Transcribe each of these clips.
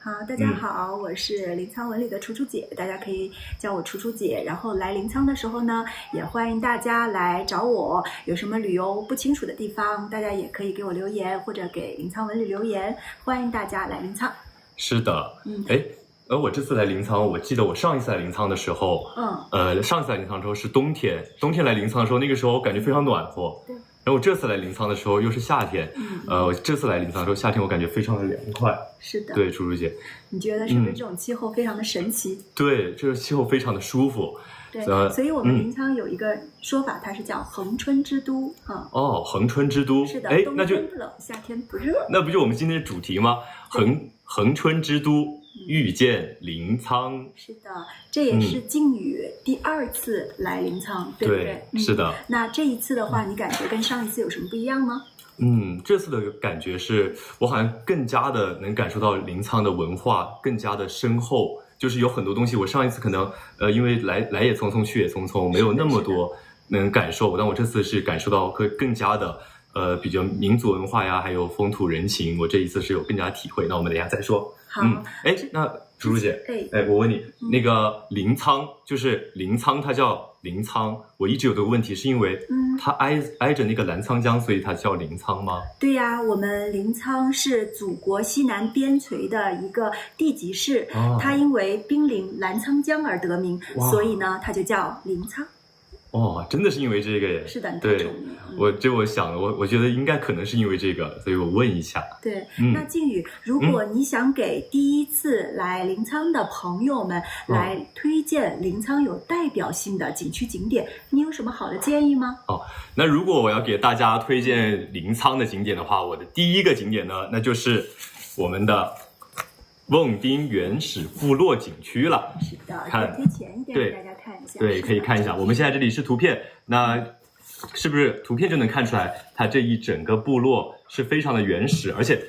好，大家好，我是临沧文旅的楚楚姐，大家可以叫我楚楚姐。然后来临沧的时候呢，也欢迎大家来找我，有什么旅游不清楚的地方，大家也可以给我留言，或者给临沧文旅留言，欢迎大家来临沧。是的，我这次来临沧，我记得我上一次来临沧的时候，上一次来临沧的时候是冬天来临沧的时候，那个时候我感觉非常暖和。对。然后我这次来临沧的时候又是夏天，我这次来临沧的时候夏天我感觉非常的凉快。是的。对，楚楚姐，你觉得是不是这种气候非常的神奇？对，这个气候非常的舒服。对，所以我们临沧有一个说法，它是叫恒春之都啊。哦，恒春之都。是的，冬天不冷，夏天不热。那不就我们今天的主题吗？恒春之都。遇见临沧。是的，这也是靖宇第2次来临沧，对不对？是的。那这一次的话，你感觉跟上一次有什么不一样吗？这次的感觉是我好像更加的能感受到临沧的文化更加的深厚，就是有很多东西我上一次可能因为来也匆匆去也匆匆，没有那么多能感受，但我这次是感受到会更加的比较民族文化呀，还有风土人情，我这一次是有更加体会。那我们等一下再说。好，那楚楚姐，我问你，那个临沧，就是临沧，它叫临沧，我一直有这个问题，是因为它挨着那个澜沧江，所以它叫临沧吗？对呀，我们临沧是祖国西南边陲的一个地级市，它因为濒临澜沧江而得名，所以呢，它就叫临沧。哦，真的是因为这个耶？是的，对，我想了，我觉得应该可能是因为这个，所以我问一下。对，那靖宇，如果你想给第一次来临沧的朋友们来推荐临沧有代表性的景区景点，你有什么好的建议吗？那如果我要给大家推荐临沧的景点的话，我的第一个景点呢，那就是我们的瓮丁原始部落景区了。是的，看贴前一点给大家看一下。对，可以看一下。我们现在这里是图片，那是不是图片就能看出来，它这一整个部落是非常的原始，而且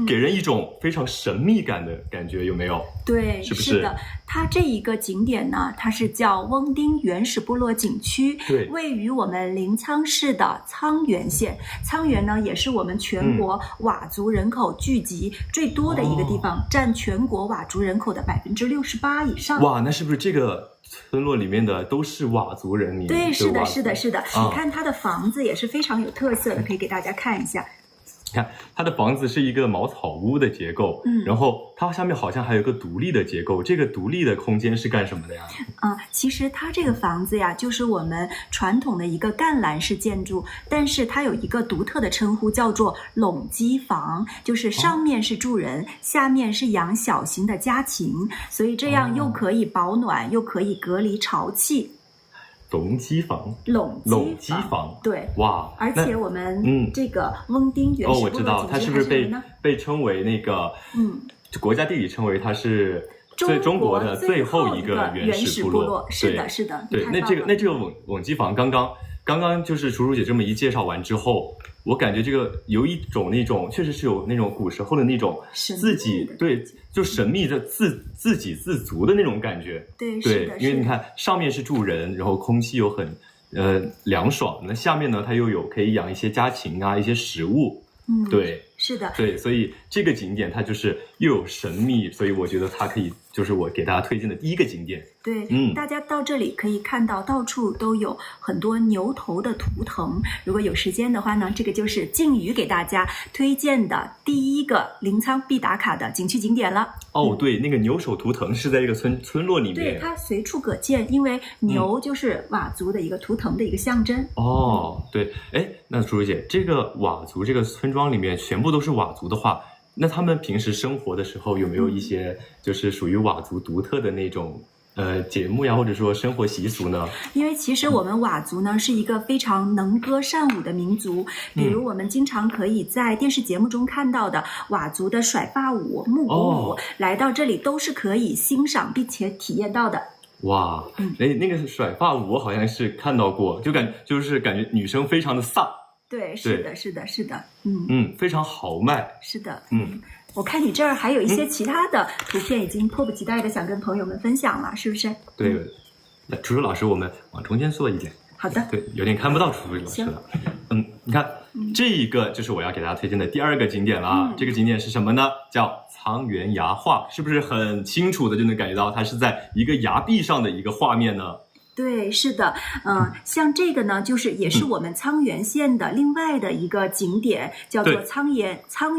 给人一种非常神秘感的感觉，有没有？对，是不是？是的，它这一个景点呢，它是叫瓮丁原始部落景区，对，位于我们临沧市的沧源县。沧源呢，也是我们全国佤族人口聚集最多的一个地方，占全国佤族人口的68%以上。哇，那是不是这个村落里面的都是佤族人民？对，是的，是的，是的。你看它的房子也是非常有特色的，可以给大家看一下。看它的房子是一个茅草屋的结构，然后它下面好像还有一个独立的结构，这个独立的空间是干什么的呀？其实它这个房子呀，就是我们传统的一个干栏式建筑，但是它有一个独特的称呼，叫做垄基房，就是上面是住人，下面是养小型的家禽，所以这样又可以保暖，又可以隔离潮气。垄基房，对，哇！而且我们这个瓮丁原始部落景区，我知道它是不是被称为那个国家地理称为它是中国的最后一个原始部落？是的，是的。对，那这个瓮基房刚刚就是楚楚姐这么一介绍完之后，我感觉这个有一种那种确实是有那种古时候的那种自己就神秘的自给自足的那种感觉。对，因为你看上面是住人，然后空气又很凉爽，那下面呢它又有可以养一些家禽啊，一些食物。对，是的，对，所以这个景点它就是又有神秘，所以我觉得它可以就是我给大家推荐的第一个景点。对，大家到这里可以看到到处都有很多牛头的图腾，如果有时间的话呢，这个就是靖宇给大家推荐的第一个临沧必打卡的景区景点了。对，那个牛首图腾是在这个村落里面，对，它随处可见，因为牛就是佤族的一个图腾的一个象征。对，那楚楚姐，这个佤族这个村庄里面全部都是佤族的话，那他们平时生活的时候有没有一些就是属于佤族独特的那种节目呀，或者说生活习俗呢？因为其实我们佤族呢是一个非常能歌善舞的民族，比如我们经常可以在电视节目中看到的佤族的甩发舞、木鼓舞，来到这里都是可以欣赏并且体验到的。哇，那个甩发舞我好像是看到过，就是感觉女生非常的飒。对，是的，是的，是的，非常豪迈。是的，我看你这儿还有一些其他的图片，已经迫不及待的想跟朋友们分享了，是不是？对，来，楚楚老师，我们往中间坐一点。好的。对，有点看不到楚楚老师了。你看，这一个就是我要给大家推荐的第二个景点了。这个景点是什么呢？叫苍原崖画，是不是很清楚的就能感觉到它是在一个崖壁上的一个画面呢？对，是的，像这个呢，就是也是我们沧源县的另外的一个景点，叫做沧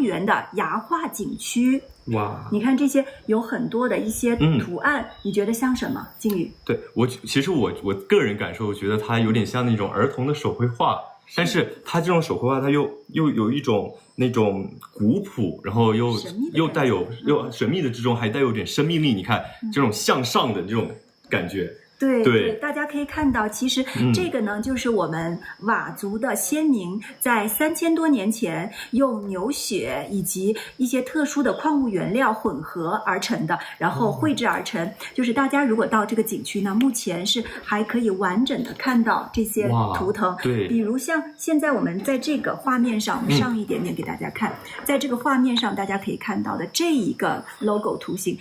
源的崖画景区。哇，你看这些有很多的一些图案，你觉得像什么？靖宇？对，其实我个人感受，我觉得它有点像那种儿童的手绘画，但是它这种手绘画，它又有一种那种古朴，然后又带有神秘的之中，还带有点生命力。你看这种向上的这种感觉。对，大家可以看到，其实这个呢，就是我们佤族的先民在3000多年前用牛血以及一些特殊的矿物原料混合而成的，然后绘制而成。就是大家如果到这个景区呢，目前是还可以完整的看到这些图腾。对，比如像现在我们在这个画面上，我们上一点点给大家看，在这个画面上大家可以看到的这一个 logo 图形，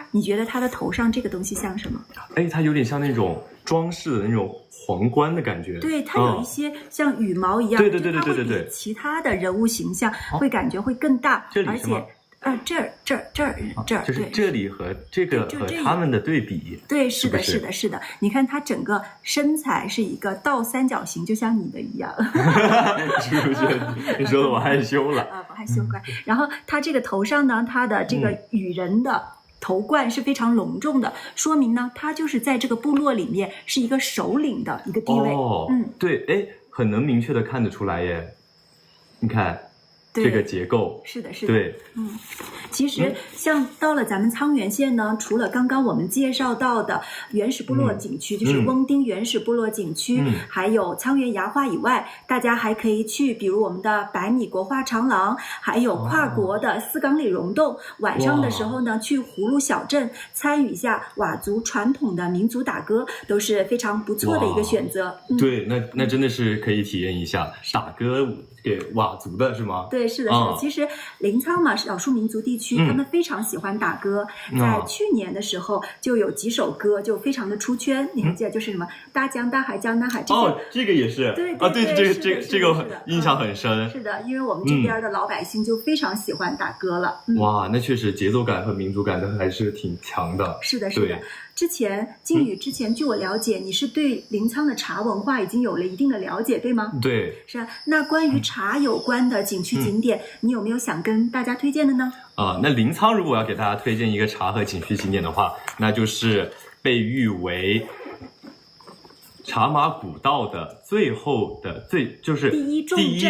你觉得它的头上这个东西像什么？它有点像那种装饰的那种皇冠的感觉。对，它有一些像羽毛一样，对，比其他的人物形象会感觉会更大，而且这儿，就是这里和这个和他们的对比。对，是的，你看它整个身材是一个倒三角形，就像你的一样。是不是？你说的我害羞了。不害羞，乖。然后它这个头上呢，它的这个羽人的头冠是非常隆重的，说明呢，他就是在这个部落里面是一个首领的一个地位。对，很能明确的看得出来耶。你看这个结构，是的，对，其实像到了咱们沧源县呢，除了刚刚我们介绍到的原始部落景区，就是翁丁原始部落景区，还有沧源崖画以外，大家还可以去比如我们的百米国画长廊，还有跨国的四岗里溶洞。晚上的时候呢，去葫芦小镇参与一下佤族传统的民族打歌，都是非常不错的一个选择。对，那真的是可以体验一下打歌给佤族的是吗？对，是的。其实临沧嘛，少数民族地区，他们非常喜欢打歌。在去年的时候，就有几首歌就非常的出圈。你还记得就是什么大江大海江南海？这个也是。对，这个印象很深。是的，因为我们这边的老百姓就非常喜欢打歌了。哇，那确实节奏感和民族感都还是挺强的。是的。靖宇之前据我了解，你是对临沧的茶文化已经有了一定的了解，对吗？对，是啊。那关于茶有关的景区景点，你有没有想跟大家推荐的呢？那临沧如果要给大家推荐一个茶和景区景点的话，那就是被誉为茶马古道的最后的就是第一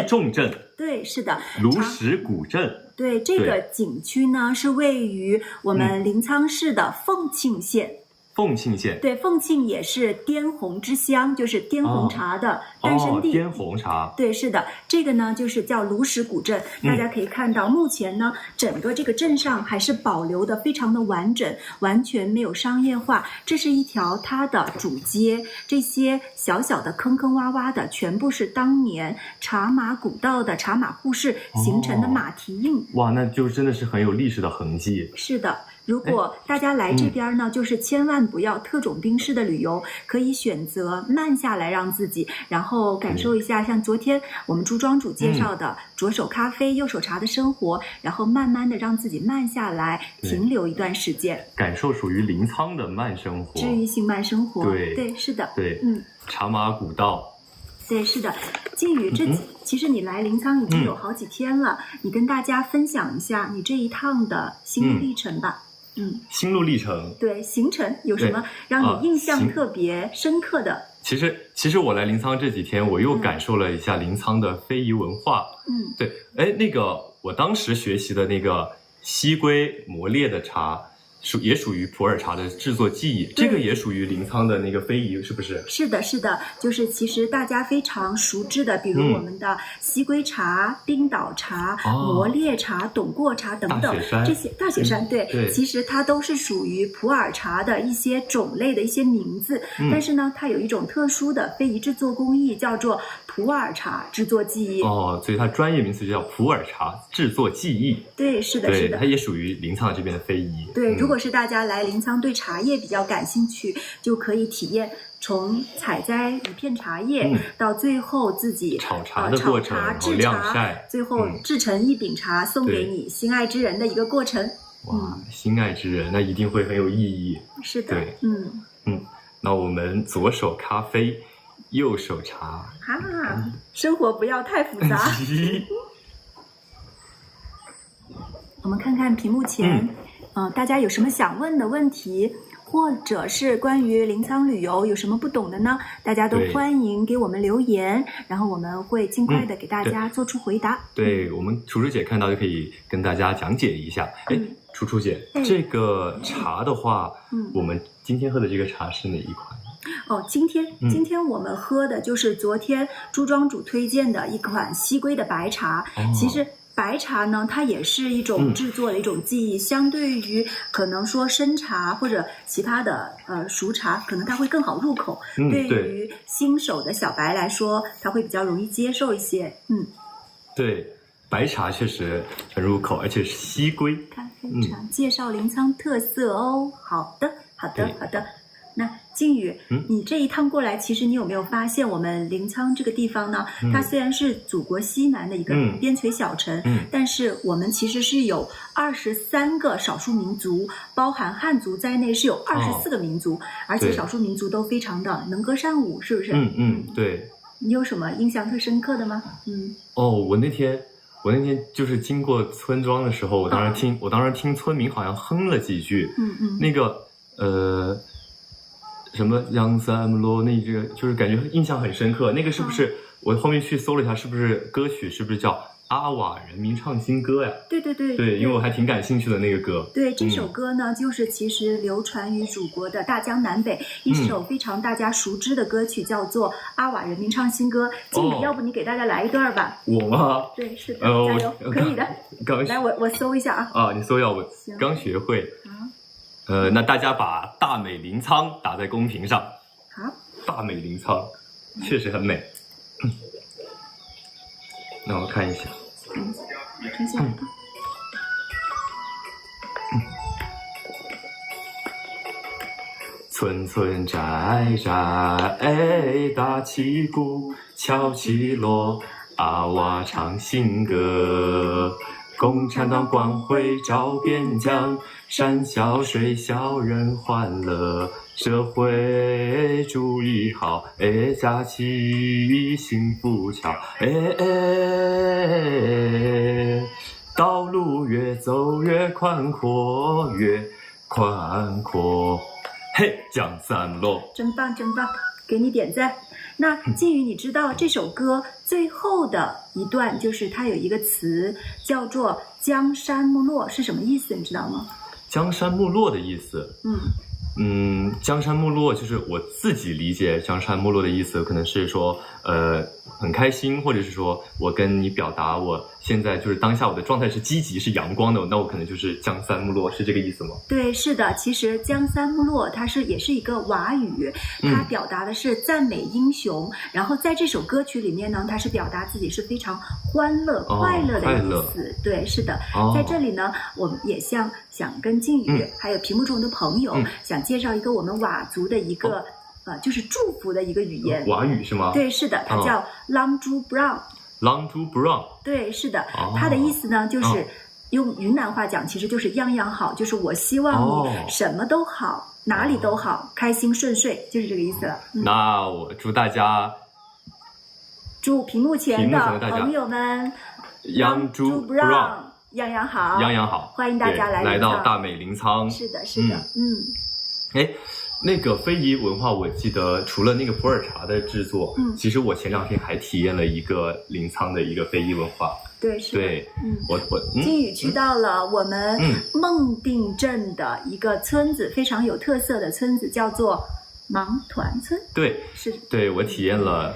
重镇。对，是的，芦石古镇。对，这个景区呢是位于我们临沧市的凤庆县。凤庆县，对，凤庆也是滇红之乡，就是滇红茶的诞生地。滇红茶，对，是的，这个呢就是叫芦石古镇。大家可以看到，目前呢整个这个镇上还是保留的非常的完整，完全没有商业化。这是一条它的主街，这些小小的坑坑洼洼的，全部是当年茶马古道的茶马互市形成的马蹄印。哇，那就真的是很有历史的痕迹。是的。如果大家来这边呢，就是千万不要特种兵式的旅游，可以选择慢下来让自己，然后感受一下像昨天我们朱庄主介绍的左手咖啡右手茶的生活，然后慢慢的让自己慢下来，停留一段时间，感受属于临沧的慢生活，治愈性慢生活。对，是的，对，茶马古道。对，是的，靖宇，其实你来临沧已经有好几天了，你跟大家分享一下你这一趟的心路历程吧。心路历程，对，行程有什么让你印象特别深刻的？其实我来临沧这几天，我又感受了一下临沧的非遗文化。对，那个我当时学习的那个西归磨裂的茶，也属于普洱茶的制作技艺，这个也属于临沧的那个非遗，是不是？是的，就是其实大家非常熟知的，比如我们的西归茶、冰岛茶、磨裂茶、董过茶等等这些大雪山，对，其实它都是属于普洱茶的一些种类的一些名字，但是呢，它有一种特殊的非遗制作工艺，叫做普洱茶制作技艺。所以它专业名词就叫普洱茶制作技艺。对，是的，它也属于临沧这边的非遗。对，如果是大家来临沧对茶叶比较感兴趣，就可以体验从采摘一片茶叶，到最后自己炒茶的过程，制茶，最后制成一饼茶送给你心爱之人的一个过程。哇，心爱之人，那一定会很有意义。是的，对，那我们左手咖啡，右手茶。生活不要太复杂。我们看看屏幕前，大家有什么想问的问题，或者是关于临沧旅游有什么不懂的呢？大家都欢迎给我们留言，然后我们会尽快的给大家做出回答。对，我们楚楚姐看到就可以跟大家讲解一下。楚楚姐，这个茶的话，我们今天喝的这个茶是哪一款？今天我们喝的就是昨天朱庄主推荐的一款西归的白茶。其实白茶呢，它也是一种制作的一种技艺，相对于可能说生茶或者其他的熟茶，可能它会更好入口。对于新手的小白来说，它会比较容易接受一些。对，白茶确实很入口，而且是西归咖啡茶。介绍临沧特色哦。好的。那靖宇，你这一趟过来，其实你有没有发现，我们临沧这个地方呢？它虽然是祖国西南的一个边陲小城，但是我们其实是有23个少数民族，包含汉族在内是有24个民族，而且少数民族都非常的能歌善舞，是不是？对。你有什么印象特深刻的吗？我那天就是经过村庄的时候，我当时听村民好像哼了几句，那个什么央三罗，那个就是感觉印象很深刻。那个是不是我后面去搜了一下，是不是歌曲是不是叫阿瓦人民唱新歌呀？对，因为我还挺感兴趣的那个歌。对，这首歌呢，就是其实流传于祖国的大江南北，一首非常大家熟知的歌曲，叫做《阿瓦人民唱新歌》。靖宇，要不你给大家来一段吧？我吗？对，是的，加油，可以的。来，我搜一下啊。你搜一下，我刚学会。那大家把大美临沧打在公屏上。好，大美临沧确实很美。那我看一下。听下来。村村寨寨，大旗鼓，敲起锣，阿娃唱新歌。共产党光辉照边疆，山小水小人欢乐，社会主义好，假期幸福桥，道路越走越宽阔，越宽阔。嘿，江山路，真棒，给你点赞。那靖宇，你知道这首歌最后的一段，就是它有一个词叫做“江山木落”，是什么意思？你知道吗？江山木落的意思，江山木落就是我自己理解江山木落的意思，可能是说很开心，或者是说我跟你表达我现在就是当下我的状态是积极是阳光的，那我可能就是江山木落，是这个意思吗？对，是的，其实江山木落它也是一个佤语，它表达的是赞美英雄，然后在这首歌曲里面呢，它是表达自己是非常欢乐、快乐的意思。对，是的，在这里呢，我们也想跟靖宇还有屏幕中的朋友想介绍一个我们佤族的一个就是祝福的一个语言。佤语是吗？对，是的，它叫 Lang Ju Brown。Lang Ju Brown。对，是的，它的意思呢就是用云南话讲，其实就是样样好，就是我希望你什么都好，哪里都好，开心顺遂，就是这个意思了。那我祝大家，祝屏幕前的朋友们 Lang Ju Brown。样样好，样样好，欢迎大家来到大美临沧。是的，是的，那个非遗文化，我记得除了那个普洱茶的制作，其实我前2天还体验了一个临沧的一个非遗文化。对，是的。对，我靖宇去到了我们孟定镇的一个村子，非常有特色的村子，叫做芒团村。对，是的。对，我体验了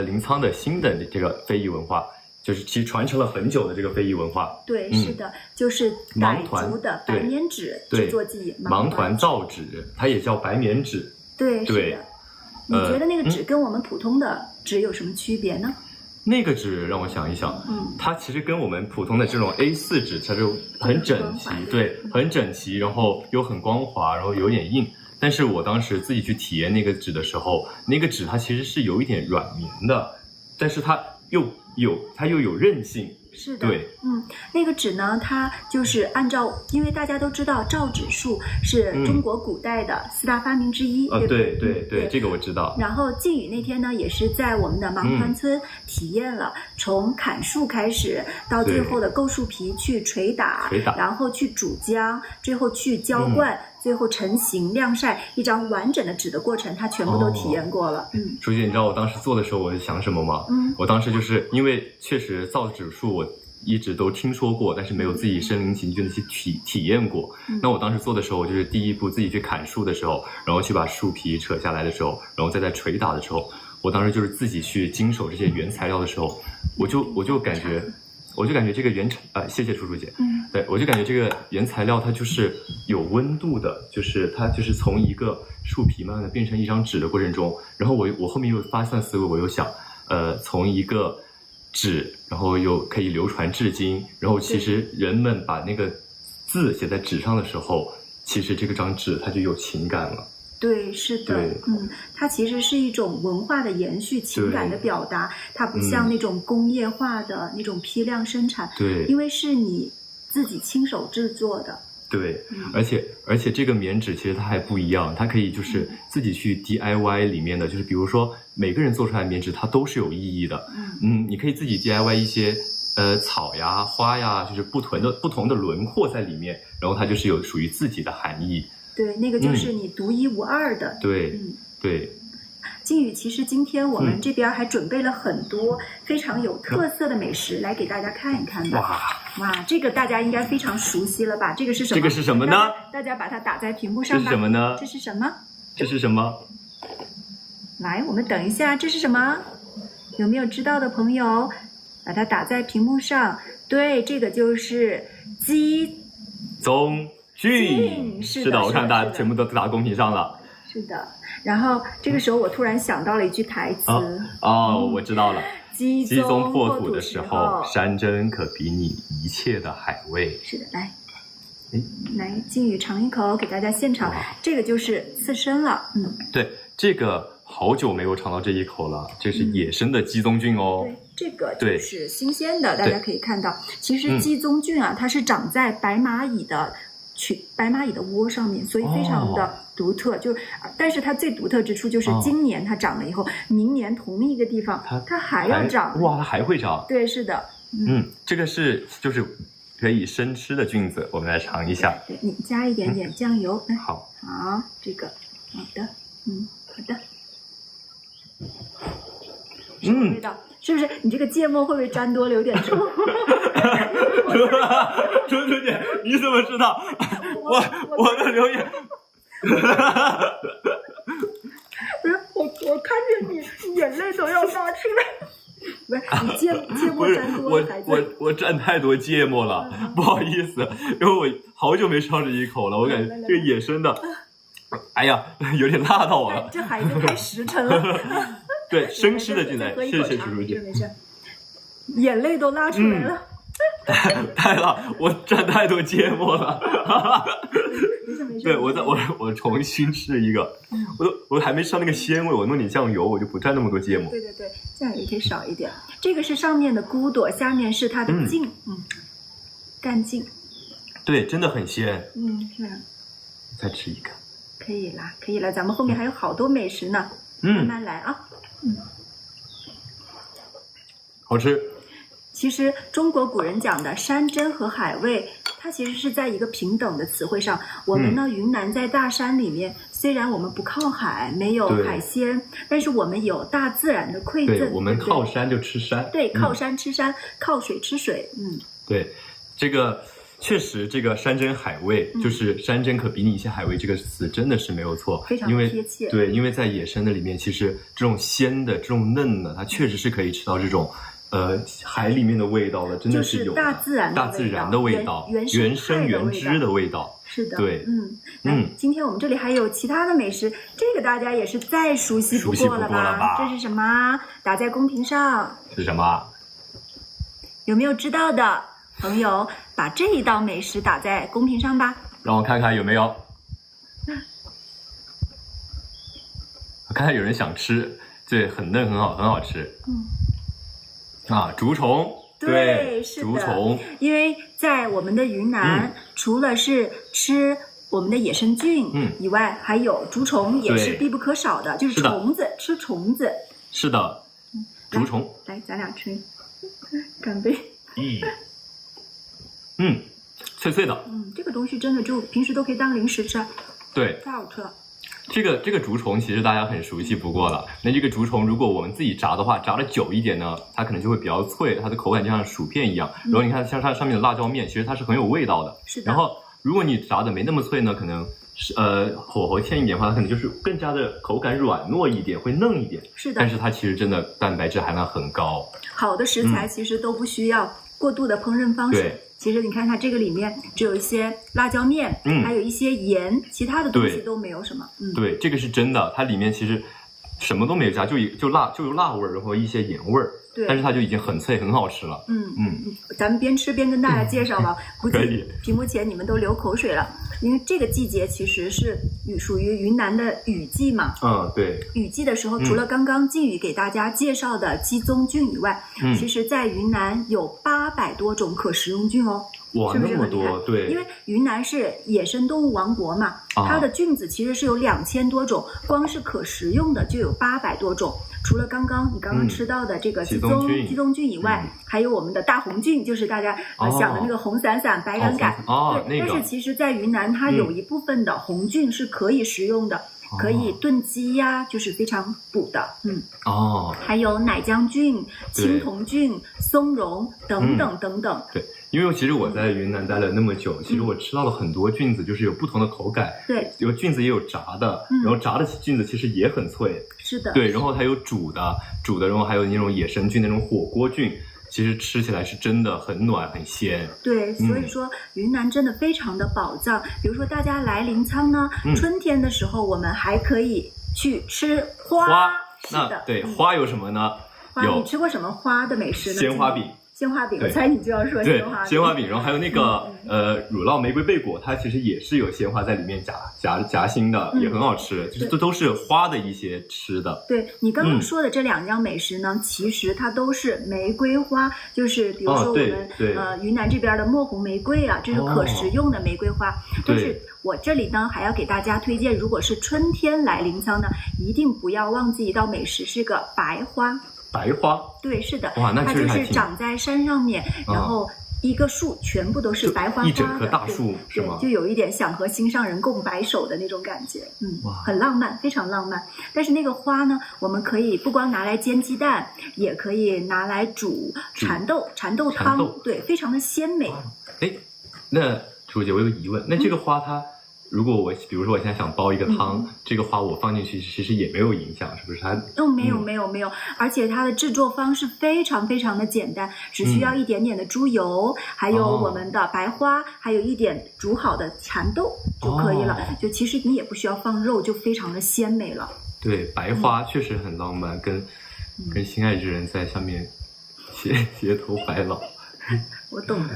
临沧的新的这个非遗文化。就是其实传承了很久的这个非遗文化。对，是的，就是傣族的白棉纸制作技艺。芒团造纸，它也叫白棉纸。对，是的。你觉得那个纸跟我们普通的纸有什么区别呢？那个纸让我想一想，它其实跟我们普通的这种 A4 纸，它就很整齐，对，很整齐，然后又很光滑，然后有点硬。但是我当时自己去体验那个纸的时候，那个纸它其实是有一点软绵的，但是它又有韧性，是的，对，那个纸呢，它就是按照，因为大家都知道造纸术是中国古代的4大发明之一，对对对，这个我知道。然后靖宇那天呢，也是在我们的芒团村体验了从砍树开始，到最后的构树皮去捶打，然后去煮浆，最后去浇灌。最后成型晾晒一张完整的纸的过程，他全部都体验过了。舒姐，你知道我当时做的时候我想什么吗？我当时就是因为确实造纸术我一直都听说过，但是没有自己身临其境的去体验过。那我当时做的时候，就是第一步自己去砍树的时候，然后去把树皮扯下来的时候，然后再在捶打的时候，我当时就是自己去经手这些原材料的时候，我就感觉这个谢谢楚楚姐。对，我就感觉这个原材料它就是有温度的，就是它就是从一个树皮慢慢的变成一张纸的过程中，然后我后面又发散思维，我又想，从一个纸，然后又可以流传至今，然后其实人们把那个字写在纸上的时候，其实这个张纸它就有情感了。对，是的，它其实是一种文化的延续，情感的表达，它不像那种工业化的那种批量生产，对，因为是你自己亲手制作的。对，而且这个棉纸其实它还不一样，它可以就是自己去 DIY 里面的，就是比如说每个人做出来的棉纸它都是有意义的，你可以自己 DIY 一些草呀、花呀，就是不同的轮廓在里面，然后它就是有属于自己的含义。对，那个就是你独一无二的。对，对。靖宇，其实今天我们这边还准备了很多非常有特色的美食来给大家看一看的。哇，这个大家应该非常熟悉了吧？这个是什么？这个是什么呢？大家把它打在屏幕上吧。这是什么呢？这是什么？这是什么？来，我们等一下，这是什么？有没有知道的朋友？把它打在屏幕上。对，这个就是鸡枞菌。是的，我看大家全部都打公屏上了。是的，然后这个时候我突然想到了一句台词。我知道了。鸡枞破土的时候，山珍可比拟一切的海味。是的，来，靖宇尝一口，给大家现场。这个就是刺身了。对，这个好久没有尝到这一口了。这是野生的鸡枞菌哦。对，这个就是新鲜的。大家可以看到，其实鸡枞菌啊，它是长在白蚂蚁的窝上面，所以非常的独特。但是它最独特之处就是今年它长了以后，明年同一个地方它还要长。哇，它还会长。对，是的。这个就是可以生吃的菌子，我们来尝一下。对，你加一点点酱油。好，这个好的，好的。什么味道？是不是你这个芥末会不会沾多了有点臭？楚楚姐，你怎么知道？我的留言。我看着你眼泪都要拉出来。不是你芥末沾多了，我蘸太多芥末了，不好意思，因为我好久没吃到这一口了，我感觉这个野生的，哎呀，有点辣到我了。这孩子太实诚了。对，生吃的进来，谢谢楚楚姐。没事，眼泪都拉出来了。太辣，我蘸太多芥末了。没事。对，我重新吃一个，我还没吃到那个鲜味，我弄点酱油，我就不蘸那么多芥末。对，酱油可以少一点。这个是上面的菇朵，下面是它的茎，干茎。对，真的很鲜。是。再吃一个。可以了，咱们后面还有好多美食呢，慢慢来啊。好吃。其实中国古人讲的山珍和海味，它其实是在一个平等的词汇上。我们呢，云南在大山里面，虽然我们不靠海，没有海鲜，但是我们有大自然的馈赠。对，我们靠山就吃山。对，靠山吃山，靠水吃水。对，这个确实，这个山珍海味，就是山珍可比拟一些海味这个词真的是没有错，非常贴切。对，因为在野生的里面，其实这种鲜的、这种嫩的，它确实是可以吃到这种海里面的味道的，真的是有大自然的味道，原生原汁的味道。是的，对，今天我们这里还有其他的美食，这个大家也是再熟悉不过了吧？这是什么？打在公屏上。是什么？有没有知道的朋友，把这一道美食打在公屏上吧？让我看看有没有。我看看有人想吃，对，很嫩，很好吃。竹虫。对，是的，竹虫。因为在我们的云南，除了是吃我们的野生菌以外，还有竹虫也是必不可少的，就是虫子，吃虫子。是的，竹虫。来，咱俩吹，干杯。脆脆的。这个东西真的就平时都可以当零食吃。对，太好吃了。这个竹虫其实大家很熟悉不过了。那这个竹虫如果我们自己炸的话，炸的久一点呢，它可能就会比较脆，它的口感就像薯片一样。然后你看像它上面的辣椒面，其实它是很有味道的。是的。然后如果你炸的没那么脆呢，可能是火候欠一点的话，它可能就是更加的口感软糯一点，会嫩一点。是的。但是它其实真的蛋白质含量很高。好的食材其实都不需要过度的烹饪方式。对。其实你看它这个里面只有一些辣椒面，还有一些盐，其他的东西都没有什么。对，这个是真的，它里面其实什么都没有加，就有辣味儿，然后一些盐味儿。对，但是它就已经很脆，很好吃了。咱们边吃边跟大家介绍吧，估计屏幕前你们都流口水了，因为这个季节其实是属于云南的雨季嘛。对。雨季的时候，除了刚刚季宇给大家介绍的鸡枞菌以外，其实在云南有800多种可食用菌哦。哇，是不是那么多？对，因为云南是野生动物王国嘛，它的菌子其实是有2000多种，光是可食用的就有800多种。除了你刚刚吃到的这个鸡枞菌以外，还有我们的大红菌，就是大家想的那个红伞伞、白杆杆。对，但是其实，在云南它有一部分的红菌是可以食用的。可以炖鸡呀，就是非常补的。还有奶浆菌、青铜菌、松茸等等等等。对，因为其实我在云南待了那么久，其实我吃到了很多菌子，就是有不同的口感。对，有菌子也有炸的，然后炸的菌子其实也很脆。是的。对，然后还有煮的，然后还有那种野生菌，那种火锅菌。其实吃起来是真的很暖很鲜。对，所以说云南真的非常的宝藏。比如说大家来临沧呢，春天的时候我们还可以去吃花。是的。对，花有什么呢？你吃过什么花的美食呢？鲜花饼。鲜花饼，我猜你就要说鲜花饼。鲜花饼，然后还有那个乳酪玫瑰贝果，它其实也是有鲜花在里面夹心的，也很好吃。就是这都是花的一些吃的。对，你刚刚说的这2样美食呢，其实它都是玫瑰花，就是比如说我们云南这边的墨红玫瑰啊，这是可食用的玫瑰花。但是我这里呢还要给大家推荐，如果是春天来临沧呢，一定不要忘记一道美食，是个白花。白花。对，是的。哇，那它就是长在山上面，然后一个树全部都是白花花的，一整棵大树是吗？就有一点想和心上人共白首的那种感觉。很浪漫，非常浪漫。但是那个花呢，我们可以不光拿来煎鸡蛋，也可以拿来煮蚕豆汤，对，非常的鲜美。那楚姐，我有个疑问，那这个花它如果比如说我现在想煲一个汤，这个花我放进去其实也没有影响，是不是？它没有，而且它的制作方式非常非常的简单，只需要一点点的猪油，还有我们的白花，还有一点煮好的蚕豆就可以了。就其实你也不需要放肉，就非常的鲜美了。对，白花确实很浪漫，跟心爱之人在下面携头白老。我懂了。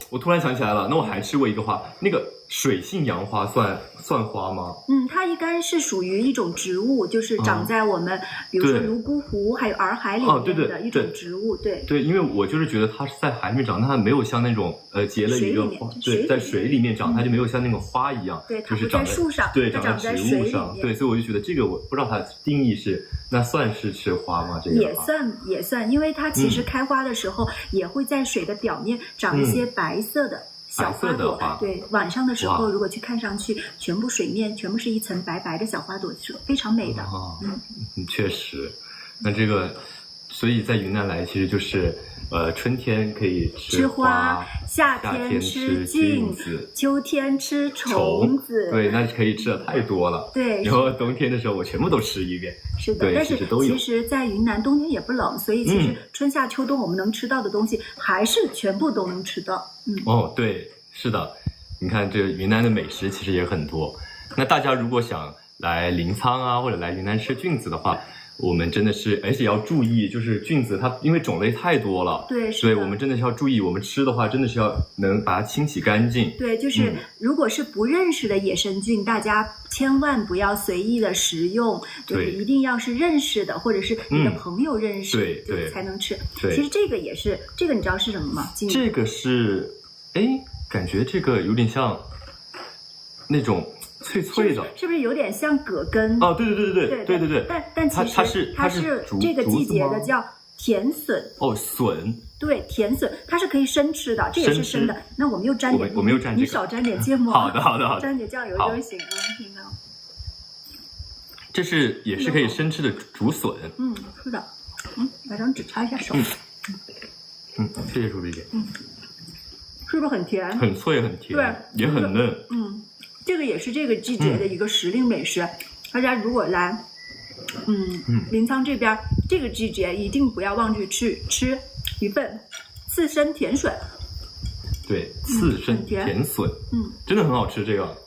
我突然想起来了，那我还吃过一个花，那个水性杨花算花吗？它应该是属于一种植物，就是长在我们比如说泸沽湖还有洱海里面的一种植物。对，因为我就是觉得它是在海里面长，它没有像那种结了一个花，在水里面长，它就没有像那个花一样，对，它不在树上，对，长在植物上，对，所以我就觉得这个我不知道它定义是，那算是吃花吗？这个也算，因为它其实开花的时候也会在水的表面长一些白色的小花朵。对，晚上的时候如果去看上去，全部水面全部是一层白白的小花朵，是非常美的。确实。那这个，所以在云南来其实就是春天可以吃花，夏天吃菌子，秋天吃虫子。对，那可以吃的太多了。对，然后冬天的时候我全部都吃一遍。是的，但是其实在云南冬天也不冷，所以其实春夏秋冬我们能吃到的东西还是全部都能吃到。对，是的。你看这云南的美食其实也很多。那大家如果想来临沧啊，或者来云南吃菌子的话，我们真的是，而且要注意，就是菌子它因为种类太多了，对，所以我们真的是要注意，我们吃的话真的是要能把它清洗干净。对，就是如果是不认识的野生菌，大家千万不要随意的食用，就是一定要是认识的，或者是你的朋友认识，对才能吃。对，其实这个也是，这个你知道是什么吗？这个是，感觉这个有点像那种脆脆的，是不是有点像葛根？哦，对。但其实它是这个季节的叫甜笋。哦，笋。对，甜笋它是可以生吃的，这也是生的。那我们又沾点，我们又沾这个，你少沾点芥末。好的，沾点酱油就行了。听到？这是也是可以生吃的竹笋。是的。把张纸擦一下手。谢谢楚丽姐。是不是很甜？很脆，很甜，对，也很嫩。这个也是这个季节的一个时令美食。大家如果来，临沧这边这个季节一定不要忘记去吃一份刺身甜笋。对，刺身甜笋，真的很好吃。这个，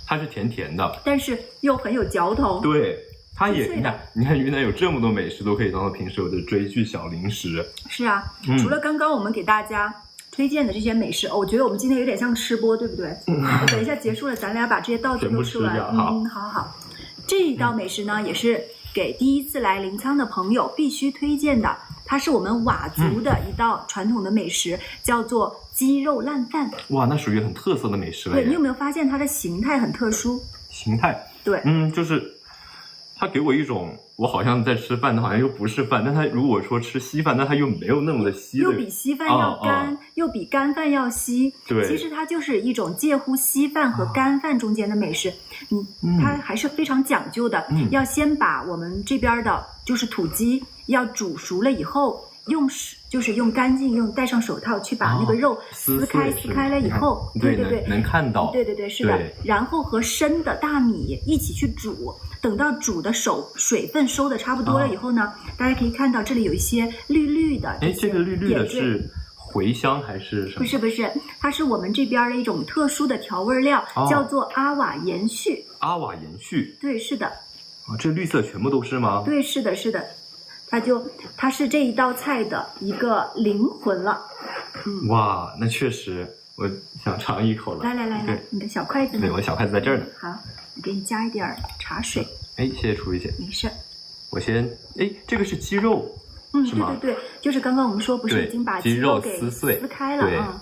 它是甜甜的，但是又很有嚼头。对，它也你看云南有这么多美食都可以当做平时我的追剧小零食。是啊，除了刚刚我们给大家推荐的这些美食，我觉得我们今天有点像吃播，对不对？等一下结束了，咱俩把这些道具都吃完。好。这一道美食呢，也是给第一次来临沧的朋友必须推荐的。它是我们佤族的一道传统的美食，叫做鸡肉烂饭。哇，那属于很特色的美食了。对，你有没有发现它的形态很特殊？形态？对，就是它给我一种，我好像在吃饭，它好像又不是饭。但它如果说吃稀饭，那它又没有那么的稀，又比稀饭要干，又比干饭要稀。对，其实它就是一种介乎稀饭和干饭中间的美食。它还是非常讲究的，要先把我们这边的就是土鸡要煮熟了以后，用干净戴上手套去把那个肉撕开了以后，对，能看到，对，是的。然后和生的大米一起去煮。等到煮的水分收的差不多了以后呢，大家可以看到这里有一些绿绿的。这个绿绿的是茴香还是什么？不是，它是我们这边的一种特殊的调味料，叫做阿瓦延续。阿瓦延续？对，是的。这绿色全部都是吗？对，是的。它是这一道菜的一个灵魂了。哇，那确实，我想尝一口了。来，你的小筷子呢？对，我的小筷子在这儿呢。好。我给你加一点茶水。谢谢楚丽姐。没事。我先，这个是鸡肉，是吗？对，就是刚刚我们说不是已经把鸡肉给撕开了啊？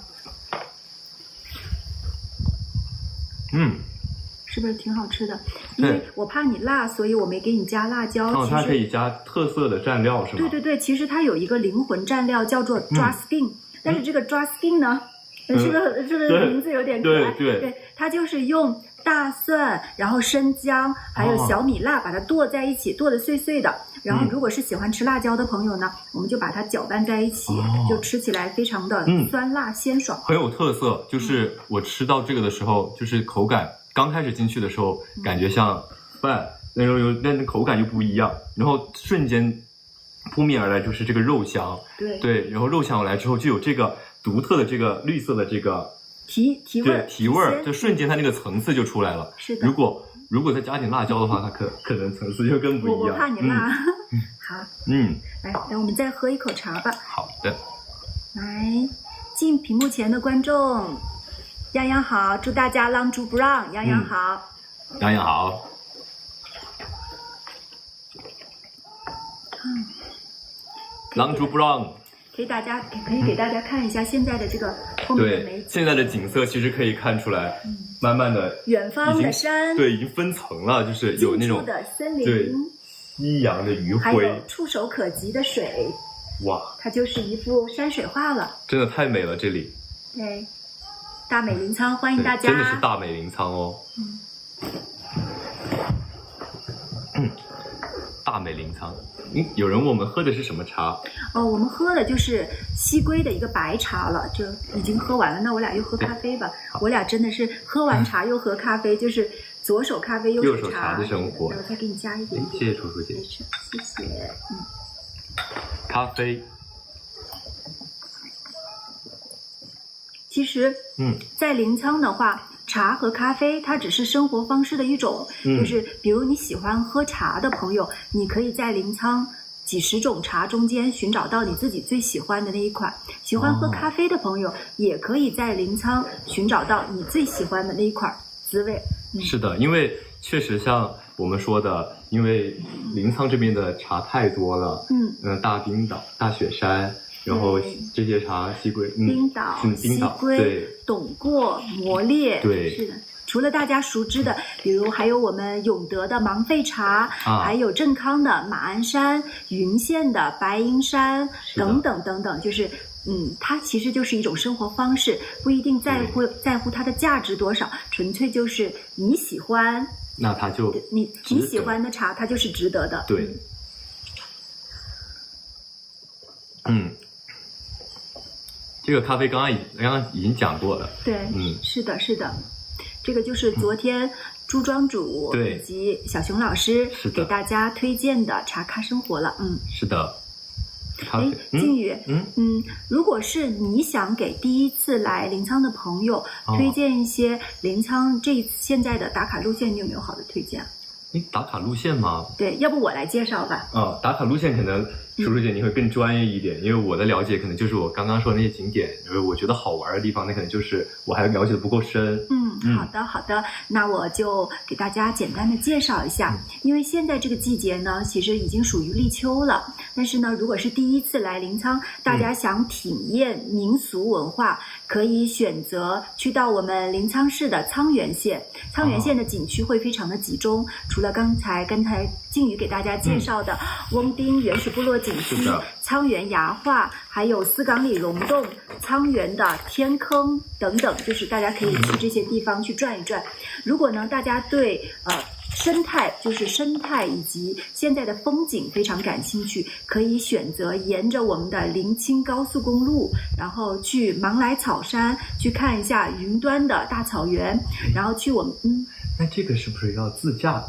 是不是挺好吃的？因为我怕你辣，所以我没给你加辣椒。它可以加特色的蘸料是吗？对，其实它有一个灵魂蘸料叫做 draw skin，但是这个 draw skin 呢，是不是名字有点可爱？对，它就是用大蒜，然后生姜，还有小米辣，把它剁在一起，剁得碎碎的。然后，如果是喜欢吃辣椒的朋友呢，我们就把它搅拌在一起，就吃起来非常的酸辣鲜爽，很有特色。就是我吃到这个的时候，就是口感刚开始进去的时候，感觉像饭，但口感又不一样，然后瞬间扑面而来就是这个肉香。对，然后肉香而来之后，就有这个独特的这个绿色的这个。提味儿，就瞬间它那个层次就出来了。是的。如果再加点辣椒的话，它可能层次就更不一样。我怕你辣。好。来，我们再喝一口茶吧。好的。来，进屏幕前的观众，洋洋好，祝大家浪珠不让，洋洋好。洋洋好。浪珠不让。可以给大家看一下现在的这个后面的美景。对，现在的景色其实可以看出来，慢慢的远方的山，已经分层了，就是有那种的森林，对，夕阳的余晖，还有触手可及的水，哇，它就是一幅山水画了，真的太美了这里。对，大美临沧，欢迎大家，真的是大美临沧哦。大美临沧。有人问我们喝的是什么茶？我们喝的就是西归的一个白茶了，就已经喝完了。那我俩又喝咖啡吧。我俩真的是喝完茶又喝咖啡，就是左手咖啡右手茶的生活。我再给你加一点。谢谢楚楚姐。谢谢。咖啡。其实，在临沧的话，茶和咖啡它只是生活方式的一种，就是比如你喜欢喝茶的朋友，你可以在临沧几十种茶中间寻找到你自己最喜欢的那一款。喜欢喝咖啡的朋友，也可以在临沧寻找到你最喜欢的那一款滋味。是的，因为确实像我们说的，因为临沧这边的茶太多了，大冰岛、大雪山，然后这些茶，西归、冰岛、西归、对，董过、磨烈，对，是的。除了大家熟知的，比如还有我们永德的芒沸茶，还有镇康的马鞍山、云县的白鹰山等等等等，就是它其实就是一种生活方式，不一定在乎它的价值多少，纯粹就是你喜欢，那它就你喜欢的茶，它就是值得的。对，这个咖啡刚刚已经讲过了。对，是的，是的。这个就是昨天朱庄主以及小熊老师给大家推荐的茶咖生活了。是的。靖宇，如果是你想给第一次来临沧的朋友推荐一些临沧现在的打卡路线，你有没有好的推荐？打卡路线吗？对，要不我来介绍吧。打卡路线可能叔叔姐你会更专业一点，因为我的了解可能就是我刚刚说的那些景点，因为我觉得好玩的地方，那可能就是我还了解的不够深。好的，那我就给大家简单的介绍一下。因为现在这个季节呢，其实已经属于立秋了，但是呢，如果是第一次来临沧，大家想体验民俗文化，可以选择去到我们临沧市的沧源县。沧源县的景区会非常的集中，除了刚才靖宇给大家介绍的翁丁原始部落景区、沧源崖画，还有丝岗里溶洞、沧源的天坑等等，就是大家可以去这些地方去转一转。如果呢大家对生态以及现在的风景非常感兴趣，可以选择沿着我们的临清高速公路，然后去芒来草山去看一下云端的大草原，然后去我们那这个是不是要自驾？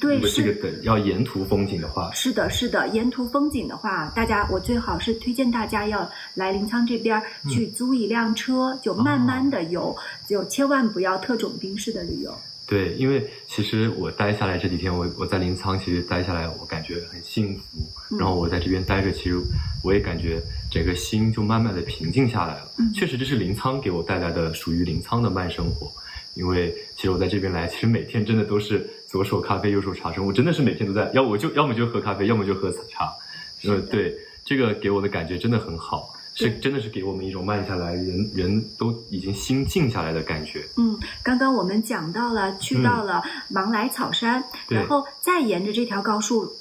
对，这个要沿途风景的话，是的，沿途风景的话，我最好是推荐大家要来临沧这边去租一辆车，就慢慢的游，就千万不要特种兵式的旅游。对，因为其实我待下来这几天，我在临沧其实待下来，我感觉很幸福。然后我在这边待着，其实我也感觉整个心就慢慢的平静下来了。确实，这是临沧给我带来的属于临沧的慢生活。因为其实我在这边来，其实每天真的都是左手咖啡右手茶声，我真的是每天都在，要么就喝咖啡，要么就喝茶。对，这个给我的感觉真的很好。真的是给我们一种慢下来，人都已经心静下来的感觉。刚刚我们讲到了，去到了芒来草山，然后再沿着这条高速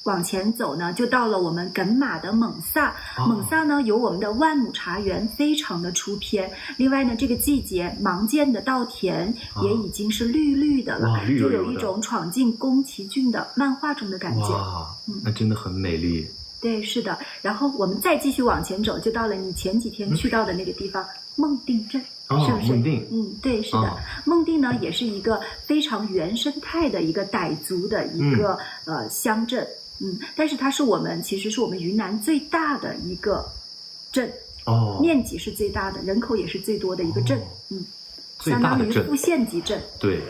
往前走呢，就到了我们哏马的勐萨。勐萨呢，有我们的万亩茶园，非常的出片。另外呢，这个季节芒涧的稻田也已经是绿绿的了，就有一种闯进宫崎骏的漫画中的感觉。那真的很美丽。对，是的。然后我们再继续往前走，就到了你前几天去到的那个地方，孟定镇。是不是？孟定，对，是的。孟定呢，也是一个非常原生态的一个傣族的一个乡镇。但是它其实是我们云南最大的一个镇。面积是最大的，人口也是最多的一个镇。相当于副县级镇。对，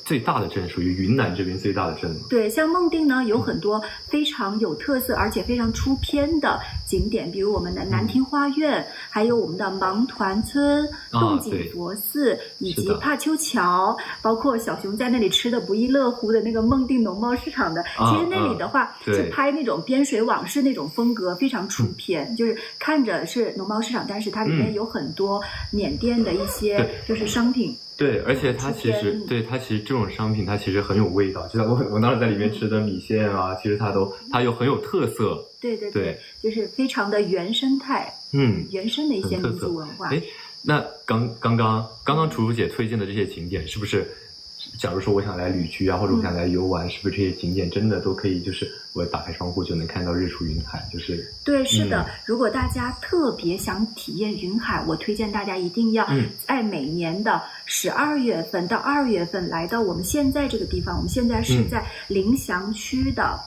最大的镇属于云南这边最大的镇。对，像孟定呢，有很多非常有特色而且非常出片的景点，比如我们的南庭花苑，还有我们的芒团村、洞井佛寺，以及帕丘桥，包括小熊在那里吃的不亦乐乎的那个孟定农贸市场的。其实那里的话，是拍那种边水往事那种风格，非常出片，就是看着是农贸市场，但是它里面有很多缅甸的一些就是商品。对，而且它其实这种商品它其实很有味道，就像我当时在里面吃的米线啊，其实它又很有特色。对，就是非常的原生态，原生的一些民族文化。那刚刚楚楚姐推荐的这些景点，是不是？假如说我想来旅居啊，或者我想来游玩，是不是这些景点真的都可以？就是我打开窗户就能看到日出云海，就是对，是的。如果大家特别想体验云海，我推荐大家一定要在每年的12月份到2月份来到我们现在这个地方。我们现在是在临翔区的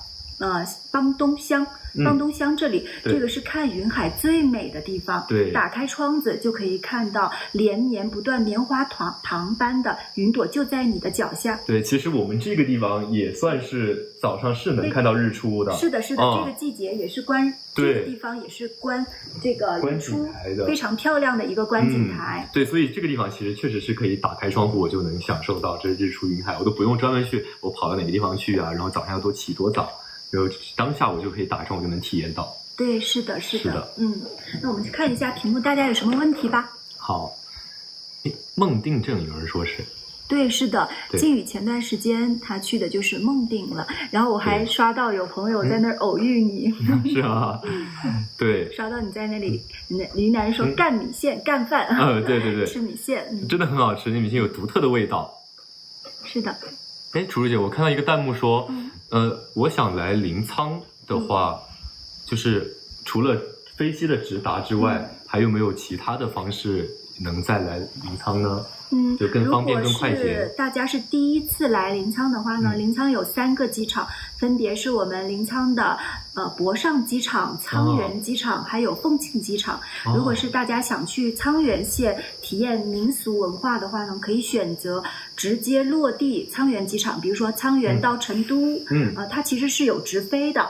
邦东乡。邦东乡这里，对这个是看云海最美的地方。对，打开窗子就可以看到连绵不断棉花糖般的云朵就在你的脚下。对，其实我们这个地方也算是早上是能看到日出的。是的，是的，这个季节也是这个地方也是观这个日出非常漂亮的一个观景台。对，所以这个地方其实确实是可以打开窗户，我就能享受到这日出云海，我都不用专门去我跑到哪个地方去啊，然后早上要多起多早。然后当下我就可以打开窗，我就能体验到。对，是的，是的。那我们去看一下屏幕，大家有什么问题吧？好，孟定镇有人说是。对，是的，靖宇前段时间他去的就是孟定了，然后我还刷到有朋友在那儿偶遇你。是啊，对，刷到你在那里，云南人说干米线干饭。对对对，吃米线，真的很好吃，那米线有独特的味道。是的。哎，楚如姐，我看到一个弹幕说，我想来临沧的话，就是除了飞机的直达之外，还有没有其他的方式能再来临沧呢？就更方便更快捷。如果是大家是第一次来临沧的话呢，临沧有3个机场，分别是我们临沧的博上机场、沧源机场，还有凤庆机场。如果是大家想去沧源县体验民俗文化的话呢，可以选择直接落地沧源机场，比如说沧源到成都，它其实是有直飞的。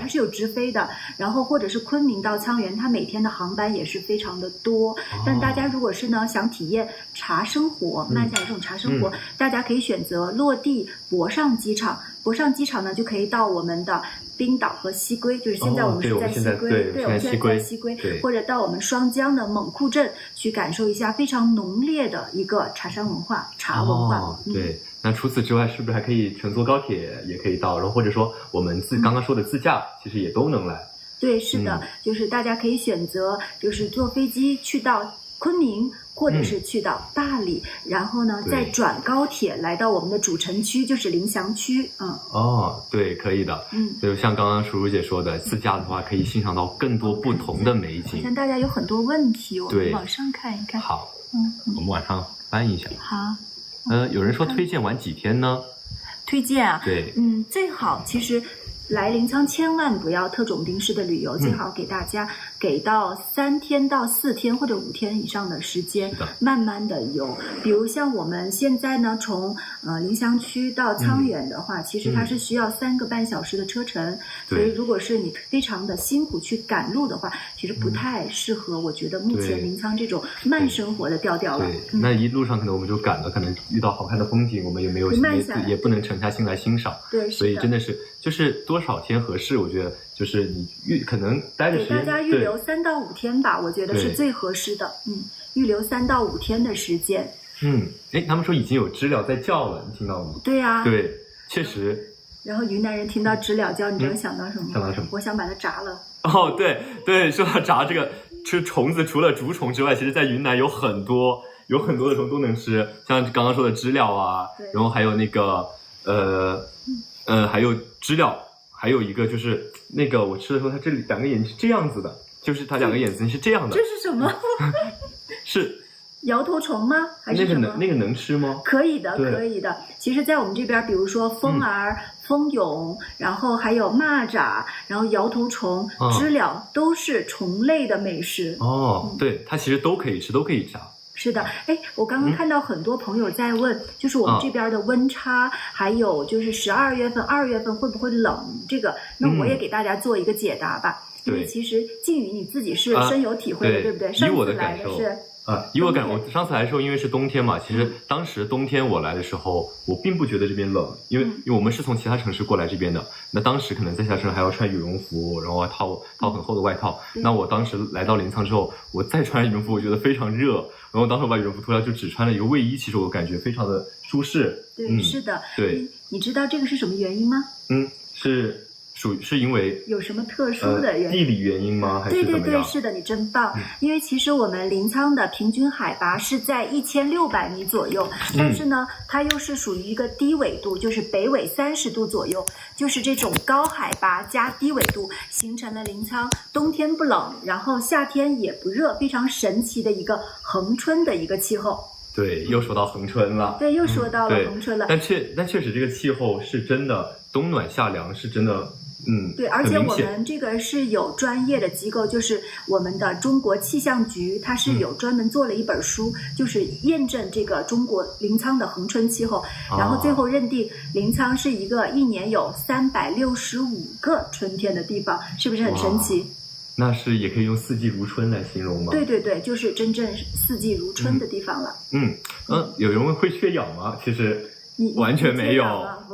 它是有直飞的，然后或者是昆明到沧源，它每天的航班也是非常的多。但大家如果是呢想体验茶生活，慢下来这种茶生活，大家可以选择落地博上机场。博上机场呢就可以到我们的冰岛和西归，就是现在我们是在西归，我们现在在西归，或者到我们双江的勐库镇去感受一下非常浓烈的一个茶山文化、茶文化。对。那除此之外，是不是还可以乘坐高铁也可以到？然后或者说我们刚刚说的自驾，其实也都能来。对，是的，就是大家可以选择，就是坐飞机去到昆明，或者是去到大理，然后呢再转高铁来到我们的主城区，就是临翔区。对，可以的。就像刚刚楚如姐说的，自驾的话可以欣赏到更多不同的美景。像大家有很多问题，我们往上看一看。好，我们往上翻一下。好。有人说推荐玩几天呢？推荐啊，对，最好其实来临沧千万不要特种兵式的旅游，最好给大家给到3天到4天或者5天以上的时间，慢慢的游。比如像我们现在呢，从临翔区到沧源的话，其实它是需要3个半小时的车程，所以如果是你非常的辛苦去赶路的话，其实不太适合。我觉得目前临沧这种慢生活的调调了。对，那一路上可能我们就赶了，可能遇到好看的风景，我们也没有也不能沉下心来欣赏。对，所以真的是就是多少天合适？我觉得就是你可能待的时间，给大家预留3到5天吧，我觉得是最合适的。预留3到5天的时间。他们说已经有知了在叫了，你听到了吗？对呀，对，确实。然后云南人听到知了叫，你知道想到什么？想到什么？我想把它炸了。对，说到炸这个吃虫子，除了竹虫之外，其实在云南有很多的虫都能吃，像刚刚说的知了啊，然后还有那个还有知了，还有一个就是那个我吃的时候，它这里2个眼睛是这样子的，就是它2个眼睛是这样的。这是什么？是摇头虫吗？还是什么？那个能吃吗？可以的，可以的。其实，在我们这边，比如说蜂儿、蜂蛹，然后还有蚂蚱，然后摇头虫、知了，都是虫类的美食。对，它其实都可以吃，都可以炸。是的，我刚刚看到很多朋友在问，就是我们这边的温差，还有就是12月份、2月份会不会冷？这个，那我也给大家做一个解答吧。因为其实靖宇你自己是深有体会的，对不对？以我的感受是。以我我上次来的时候，因为是冬天嘛，其实当时冬天我来的时候，我并不觉得这边冷，因为我们是从其他城市过来这边的。那当时可能在下城还要穿羽绒服，然后套很厚的外套。那我当时来到临沧之后，我再穿羽绒服，我觉得非常热。然后当时我把羽绒服脱掉，就只穿了一个卫衣，其实我感觉非常的舒适。对，是的。对，你知道这个是什么原因吗？是因为有什么特殊的原因？地理原因吗？还是怎么样？对，是的，你真棒。因为其实我们临沧的平均海拔是在1600米左右，但是呢，它又是属于一个低纬度，就是北纬30度左右，就是这种高海拔加低纬度，形成了临沧冬天不冷，然后夏天也不热，非常神奇的一个恒春的一个气候。对，又说到恒春了。对，又说到了恒春了。但确实这个气候是真的冬暖夏凉，是真的对，而且我很明显们这个是有专业的机构，就是我们的中国气象局，它是有专门做了一本书，就是验证这个中国临沧的恒春气候，然后最后认定临沧是一个一年有365个春天的地方，是不是很神奇？那是也可以用四季如春来形容吗？对对对，就是真正四季如春的地方了。有人问会缺氧吗？其实完全没有，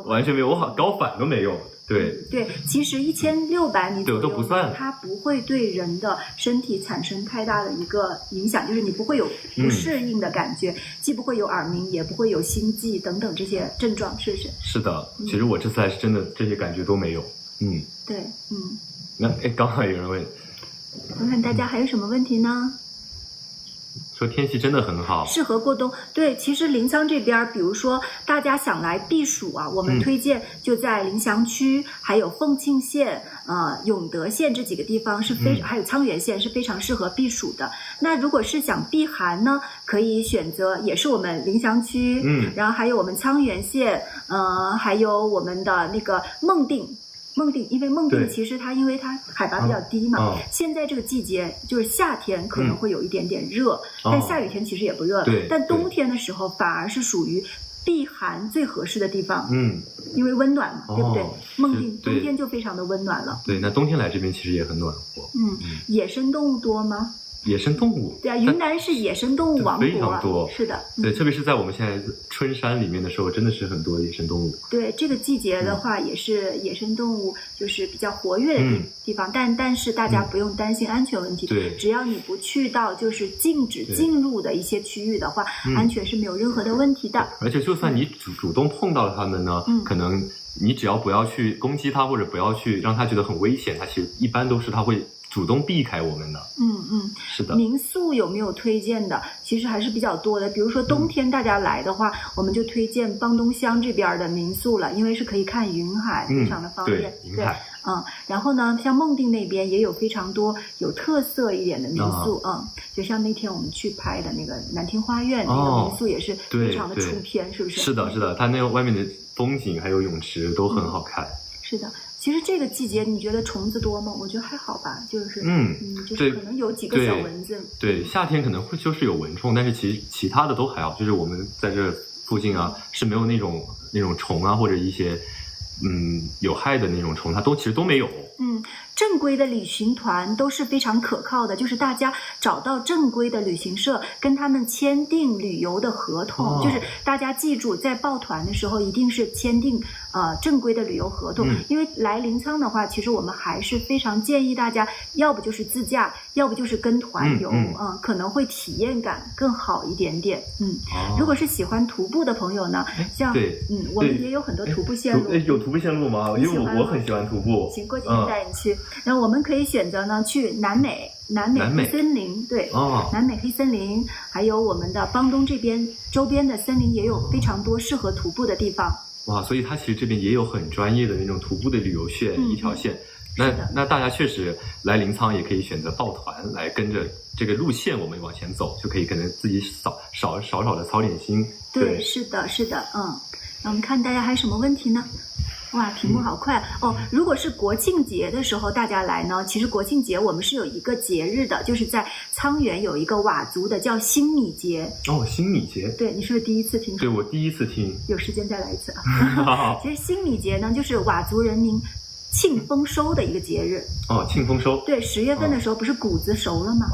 完全没有，我好高反都没有。对对，其实1600米左右都不算，它不会对人的身体产生太大的一个影响，就是你不会有不适应的感觉，既不会有耳鸣，也不会有心悸等等这些症状，是不是？是的，其实我这次还是真的这些感觉都没有。对，那刚好有人问，看看大家还有什么问题呢？说天气真的很好，适合过冬。对，其实临沧这边，比如说大家想来避暑啊，我们推荐就在临翔区，还有凤庆县、永德县这几个地方是还有沧源县是非常适合避暑的。那如果是想避寒呢，可以选择也是我们临翔区，然后还有我们沧源县，还有我们的那个孟定，因为孟定其实因为它海拔比较低嘛，现在这个季节就是夏天可能会有一点点热，但下雨天其实也不热，但冬天的时候反而是属于避寒最合适的地方，因为温暖嘛，对不对？孟定冬天就非常的温暖了。对，那冬天来这边其实也很暖和。野生动物多吗？野生动物，对啊，云南是野生动物王国，非常多。是的，对，特别是在我们现在春山里面的时候，真的是很多野生动物。对，这个季节的话，也是野生动物就是比较活跃的地方，但是大家不用担心安全问题。对，只要你不去到就是禁止进入的一些区域的话，安全是没有任何的问题的。而且就算你主动碰到它们呢，可能你只要不要去攻击它，或者不要去让它觉得很危险，它其实一般都是它会主动避开我们的。是的。民宿有没有推荐的？其实还是比较多的。比如说冬天大家来的话，我们就推荐邦东乡这边的民宿了，因为是可以看云海，非常的方便。对，云海。然后呢，像孟定那边也有非常多有特色一点的民宿，就像那天我们去拍的那个南庭花苑那个民宿也是非常的出片，是不是？是的，是的，它那个外面的风景还有泳池都很好看。是的。其实这个季节你觉得虫子多吗？我觉得还好吧，就是就是可能有几个小蚊子。对，夏天可能会就是有蚊虫，但是其他的都还好。就是我们在这附近啊是没有那种虫啊，或者一些有害的那种虫，它其实都没有。正规的旅行团都是非常可靠的，就是大家找到正规的旅行社，跟他们签订旅游的合同，就是大家记住，在报团的时候一定是签订正规的旅游合同，因为来临沧的话，其实我们还是非常建议大家，要不就是自驾，要不就是跟团游，可能会体验感更好一点点。如果是喜欢徒步的朋友呢，像我们也有很多徒步线路。有徒步线路吗？因为我很喜欢徒步。行，过几天带你去。然后我们可以选择呢去南美黑森林，对，南美黑森林，还有我们的邦东这边周边的森林也有非常多适合徒步的地方。哇，所以它其实这边也有很专业的那种徒步的旅游线，一条线。那大家确实来临沧也可以选择报团来跟着这个路线我们往前走，就可以可能自己少的操点心。对，是的。那我们看大家还有什么问题呢？哇，屏幕好快哦！如果是国庆节的时候大家来呢，其实国庆节我们是有一个节日的，就是在沧源有一个佤族的叫新米节。新米节。对，你是不是第一次听？对，我第一次听。有时间再来一次啊！其实新米节呢，就是佤族人民庆丰收的一个节日。庆丰收。对，10月份的时候不是谷子熟了吗？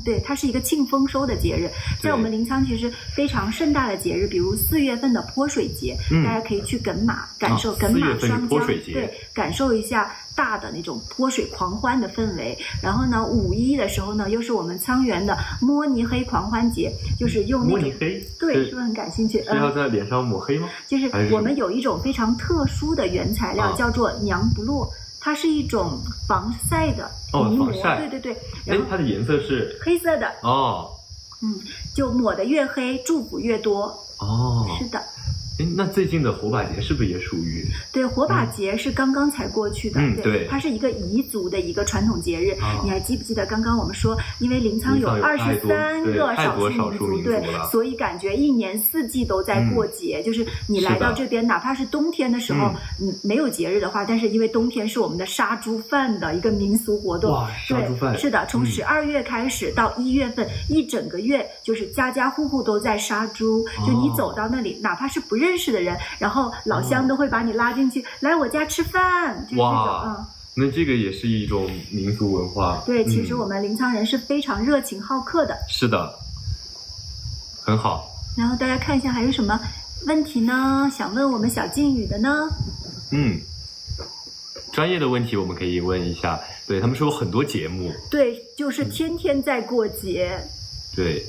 对，它是一个庆丰收的节日，在我们临沧其实非常盛大的节日，比如4月份的泼水节，大家可以去梗马，感受梗马双江，对，感受一下大的那种泼水狂欢的氛围。然后呢，5一的时候呢，又是我们沧源的摸泥黑狂欢节，就是用那种摸泥黑，对，是不是很感兴趣？是要在脸上抹黑吗？就是我们有一种非常特殊的原材料，叫做娘不落。它是一种防晒的泥膜，对。然后它的颜色是黑色的。就抹得越黑，祝福越多。是的。那最近的火把节是不是也属于？对，火把节是刚刚才过去的，对，它是一个彝族的一个传统节日。你还记不记得刚刚我们说，因为临沧有23个少数民族，对，所以感觉一年四季都在过节。就是你来到这边，哪怕是冬天的时候，没有节日的话，但是因为冬天是我们的杀猪饭的一个民俗活动。哇，杀猪饭！是的，从12月开始到1月份，一整个月就是家家户户都在杀猪。就你走到那里，哪怕是不认识的人，然后老乡都会把你拉进去，来我家吃饭，就是这种那这个也是一种民族文化。对，其实我们临沧人是非常热情好客的。是的，很好。然后大家看一下还有什么问题呢？想问我们小靖宇的呢？专业的问题我们可以问一下。对，他们说有很多节目。对，就是天天在过节。对。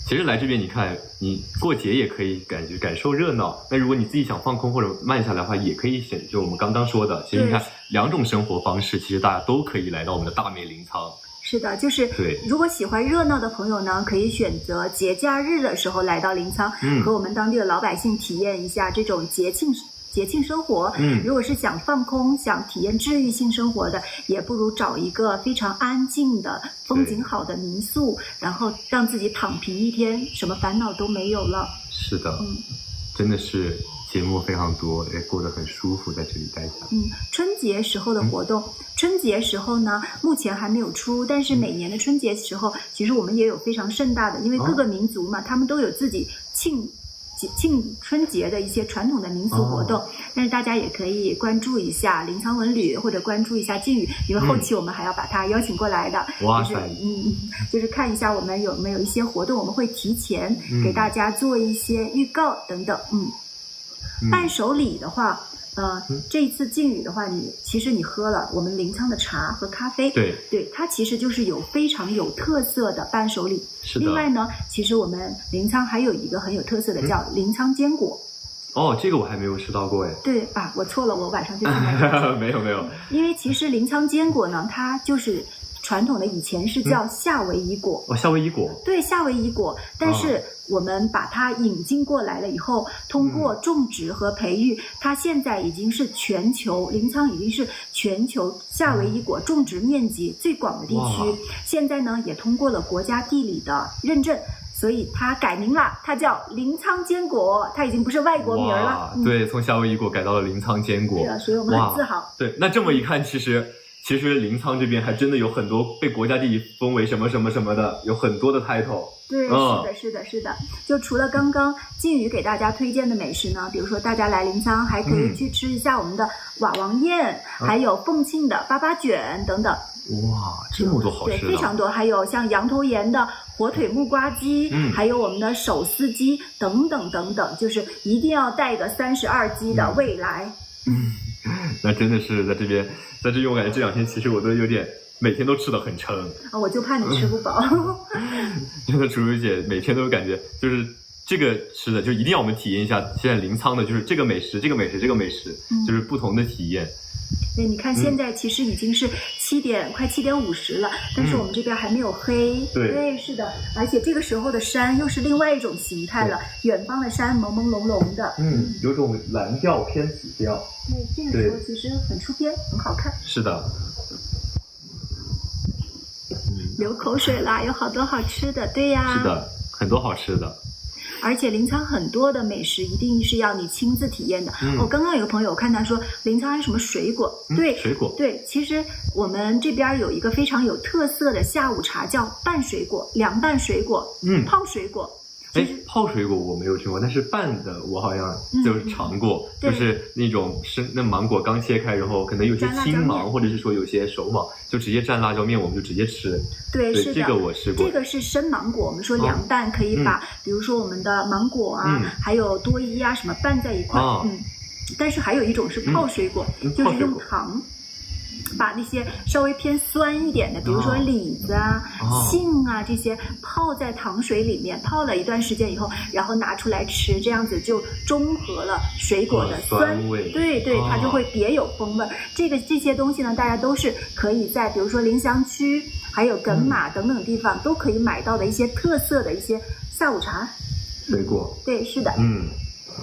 其实来这边，你看，你过节也可以感受热闹。那如果你自己想放空或者慢下来的话，也可以选就我们刚刚说的。其实你看2种生活方式，其实大家都可以来到我们的大美临沧。是的，就是对。如果喜欢热闹的朋友呢，可以选择节假日的时候来到临沧，和我们当地的老百姓体验一下这种节庆生活。如果是想放空、想体验治愈性生活的，也不如找一个非常安静的、风景好的民宿，然后让自己躺平一天，什么烦恼都没有了。是的，真的是节目非常多，也过得很舒服，在这里待下。春节时候的活动，春节时候呢，目前还没有出，但是每年的春节时候，其实我们也有非常盛大的，因为各个民族嘛，他们都有自己庆春节的一些传统的民俗活动，但是大家也可以关注一下临沧文旅，或者关注一下靖宇，因为后期我们还要把他邀请过来的。哇塞，就是看一下我们有没有一些活动，我们会提前给大家做一些预告等等。伴手礼的话，这一次靖宇的话，其实你喝了我们临沧的茶和咖啡，对，它其实就是有非常有特色的伴手礼。是的。另外呢，其实我们临沧还有一个很有特色的叫临沧坚果。这个我还没有吃到过哎。对啊，我错了，我晚上就去买。没有。因为其实临沧坚果呢，它就是传统的以前是叫夏威夷果。夏威夷果。对，夏威夷果，但是我们把它引进过来了以后，通过种植和培育，它现在已经是临沧已经是全球夏威夷果种植面积最广的地区。现在呢，也通过了国家地理的认证，所以它改名了，它叫临沧坚果，它已经不是外国名了。对，从夏威夷果改到了临沧坚果。对，所以我们很自豪。对，那这么一看，其实临沧这边还真的有很多被国家地理封为什么什么什么的，有很多的 title。对，是的。就除了刚刚靖宇给大家推荐的美食呢，比如说大家来临沧还可以去吃一下我们的瓦王宴，还有凤庆的粑卷等等。哇，这么多好吃的！对，非常多，还有像羊头岩的火腿木瓜鸡，还有我们的手撕鸡等等，就是一定要带个32鸡的未来。那真的是在这边我感觉这2天其实我都有点每天都吃得很撑我就怕你吃不饱。真的，楚茹姐每天都感觉就是这个吃的就一定要我们体验一下现在临沧的就是这个美食，就是不同的体验。对，你看现在其实已经是快7点50了，但是我们这边还没有黑。对，是的，而且这个时候的山又是另外一种形态了，远方的山朦朦胧胧的，有种蓝调偏紫调。对，这个时候其实很出片，很好看。是的。流口水啦，有好多好吃的。对呀，是的，很多好吃的。而且临沧很多的美食一定是要你亲自体验的。刚刚有个朋友，我看他说临沧还有什么水果。对，水果。对，其实我们这边有一个非常有特色的下午茶，叫拌水果、凉拌水果、泡水果。泡水果我没有吃过，但是拌的我好像就是尝过，就是那种那芒果刚切开，然后可能有些青芒，或者是说有些熟芒，就直接蘸辣椒面，我们就直接吃。对，是的，这个我吃过。这个是生芒果，我们说凉拌可以把，比如说我们的芒果啊，还有多衣啊什么拌在一块。但是还有一种是泡水果，就是用糖。把那些稍微偏酸一点的，比如说李子啊、杏啊这些泡在糖水里面，泡了一段时间以后，然后拿出来吃，这样子就中和了水果的酸味。对，它就会别有风味。这些东西呢，大家都是可以在比如说临湘区、还有耿马等等地方都可以买到的一些特色的一些下午茶。水果。对，是的。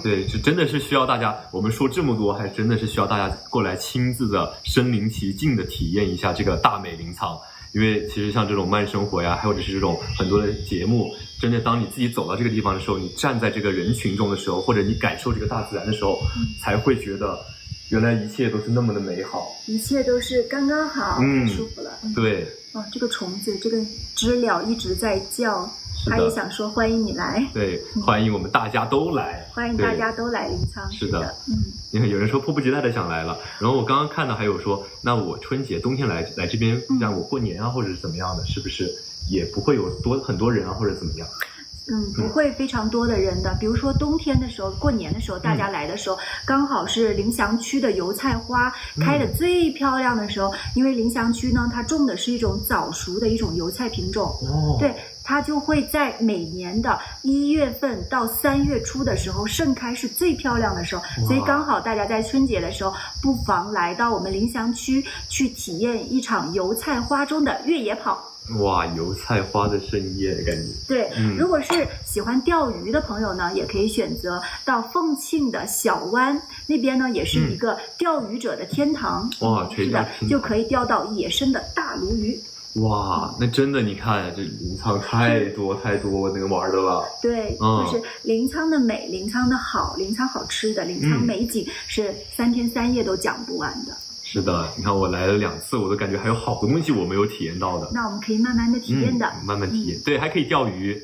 对，这真的是需要大家，我们说这么多，还真的是需要大家过来亲自的身临其境的体验一下这个大美临沧。因为其实像这种慢生活呀，或者是这种很多的节目，真的当你自己走到这个地方的时候，你站在这个人群中的时候，或者你感受这个大自然的时候，才会觉得原来一切都是那么的美好，一切都是刚刚好，舒服了。对。这个虫子，这个知了一直在叫，它也想说欢迎你来。对，欢迎我们大家都来，欢迎大家都来临沧。是的，你看有人说迫不及待的想来了，然后我刚刚看到还有说，那我春节冬天来这边，让我过年啊，或者是怎么样的，是不是也不会有很多人啊，或者怎么样？不会非常多的人的。比如说冬天的时候，过年的时候，大家来的时候，刚好是临湘区的油菜花开的最漂亮的时候。因为临湘区呢，它种的是一种早熟的一种油菜品种，对，它就会在每年的1月份到3月初的时候盛开，是最漂亮的时候。所以刚好大家在春节的时候，不妨来到我们临湘区去体验一场油菜花中的越野跑。哇，油菜花的盛宴感觉。对，如果是喜欢钓鱼的朋友呢，也可以选择到凤庆的小湾那边呢，也是一个钓鱼者的天堂。哇，是的，就可以钓到野生的大鲈鱼。哇，那真的，你看这临沧太多能玩的了。对，就是临沧的美，临沧的好，临沧好吃的，临沧美景是3天3夜都讲不完的。是的，你看我来了2次，我都感觉还有好多东西我没有体验到的。那我们可以慢慢的体验的，慢慢体验。对，还可以钓鱼。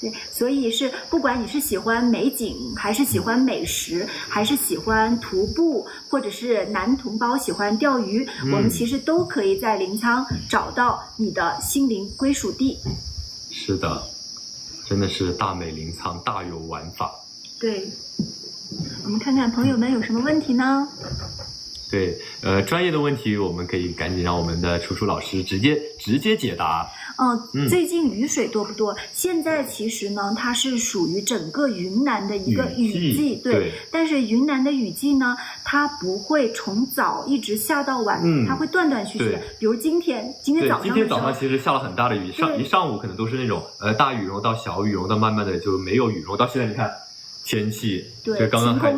对，所以是不管你是喜欢美景，还是喜欢美食，还是喜欢徒步，或者是男同胞喜欢钓鱼，我们其实都可以在临沧找到你的心灵归属地。是的，真的是大美临沧，大有玩法。对，我们看看朋友们有什么问题呢？对，专业的问题我们可以赶紧让我们的楚楚老师直接解答。最近雨水多不多？现在其实呢，它是属于整个云南的一个雨季，对。但是云南的雨季呢，它不会从早一直下到晚，它会断断续续的。比如今天早上其实下了很大的雨，一上午可能都是那种大雨，然后到小雨，然后到慢慢的就没有雨，然后到现在你看天气，对，刚刚还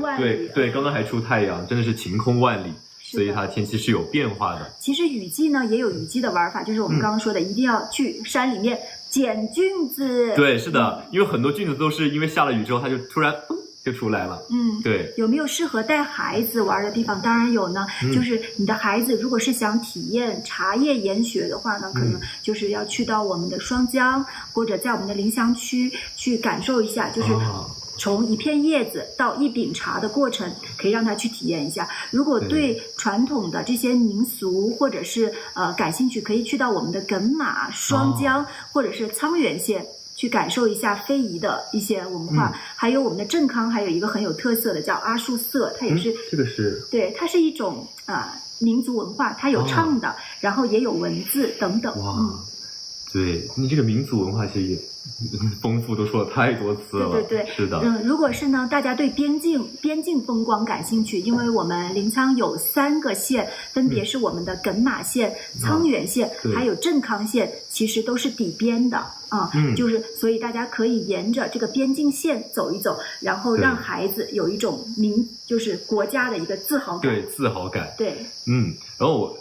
对，刚刚还出太阳，真的是晴空万里。所以它天气是有变化的。其实雨季呢也有雨季的玩法，就是我们刚刚说的，一定要去山里面捡菌子。对，是的，因为很多菌子都是因为下了雨之后，它就突然就出来了。对。有没有适合带孩子玩的地方？当然有呢。就是你的孩子如果是想体验茶叶研学的话呢，可能就是要去到我们的双江，或者在我们的临湘区去感受一下，就是从一片叶子到一饼茶的过程，可以让他去体验一下。如果对传统的这些民俗或者是感兴趣，可以去到我们的哏马、双江或者是沧源县去感受一下非遗的一些文化。还有我们的镇康还有一个很有特色的叫阿树色，它也是这个是对，它是一种民族文化，它有唱的，然后也有文字等等。对，你这个民族文化其实也丰富，都说了太多次了。对，是的。如果是呢，大家对边境风光感兴趣，因为我们临沧有3个县，分别是我们的哏马县、沧源县，还有镇康县，其实都是底边的就是所以大家可以沿着这个边境线走一走，然后让孩子有一种就是国家的一个自豪感。对，自豪感。对，然后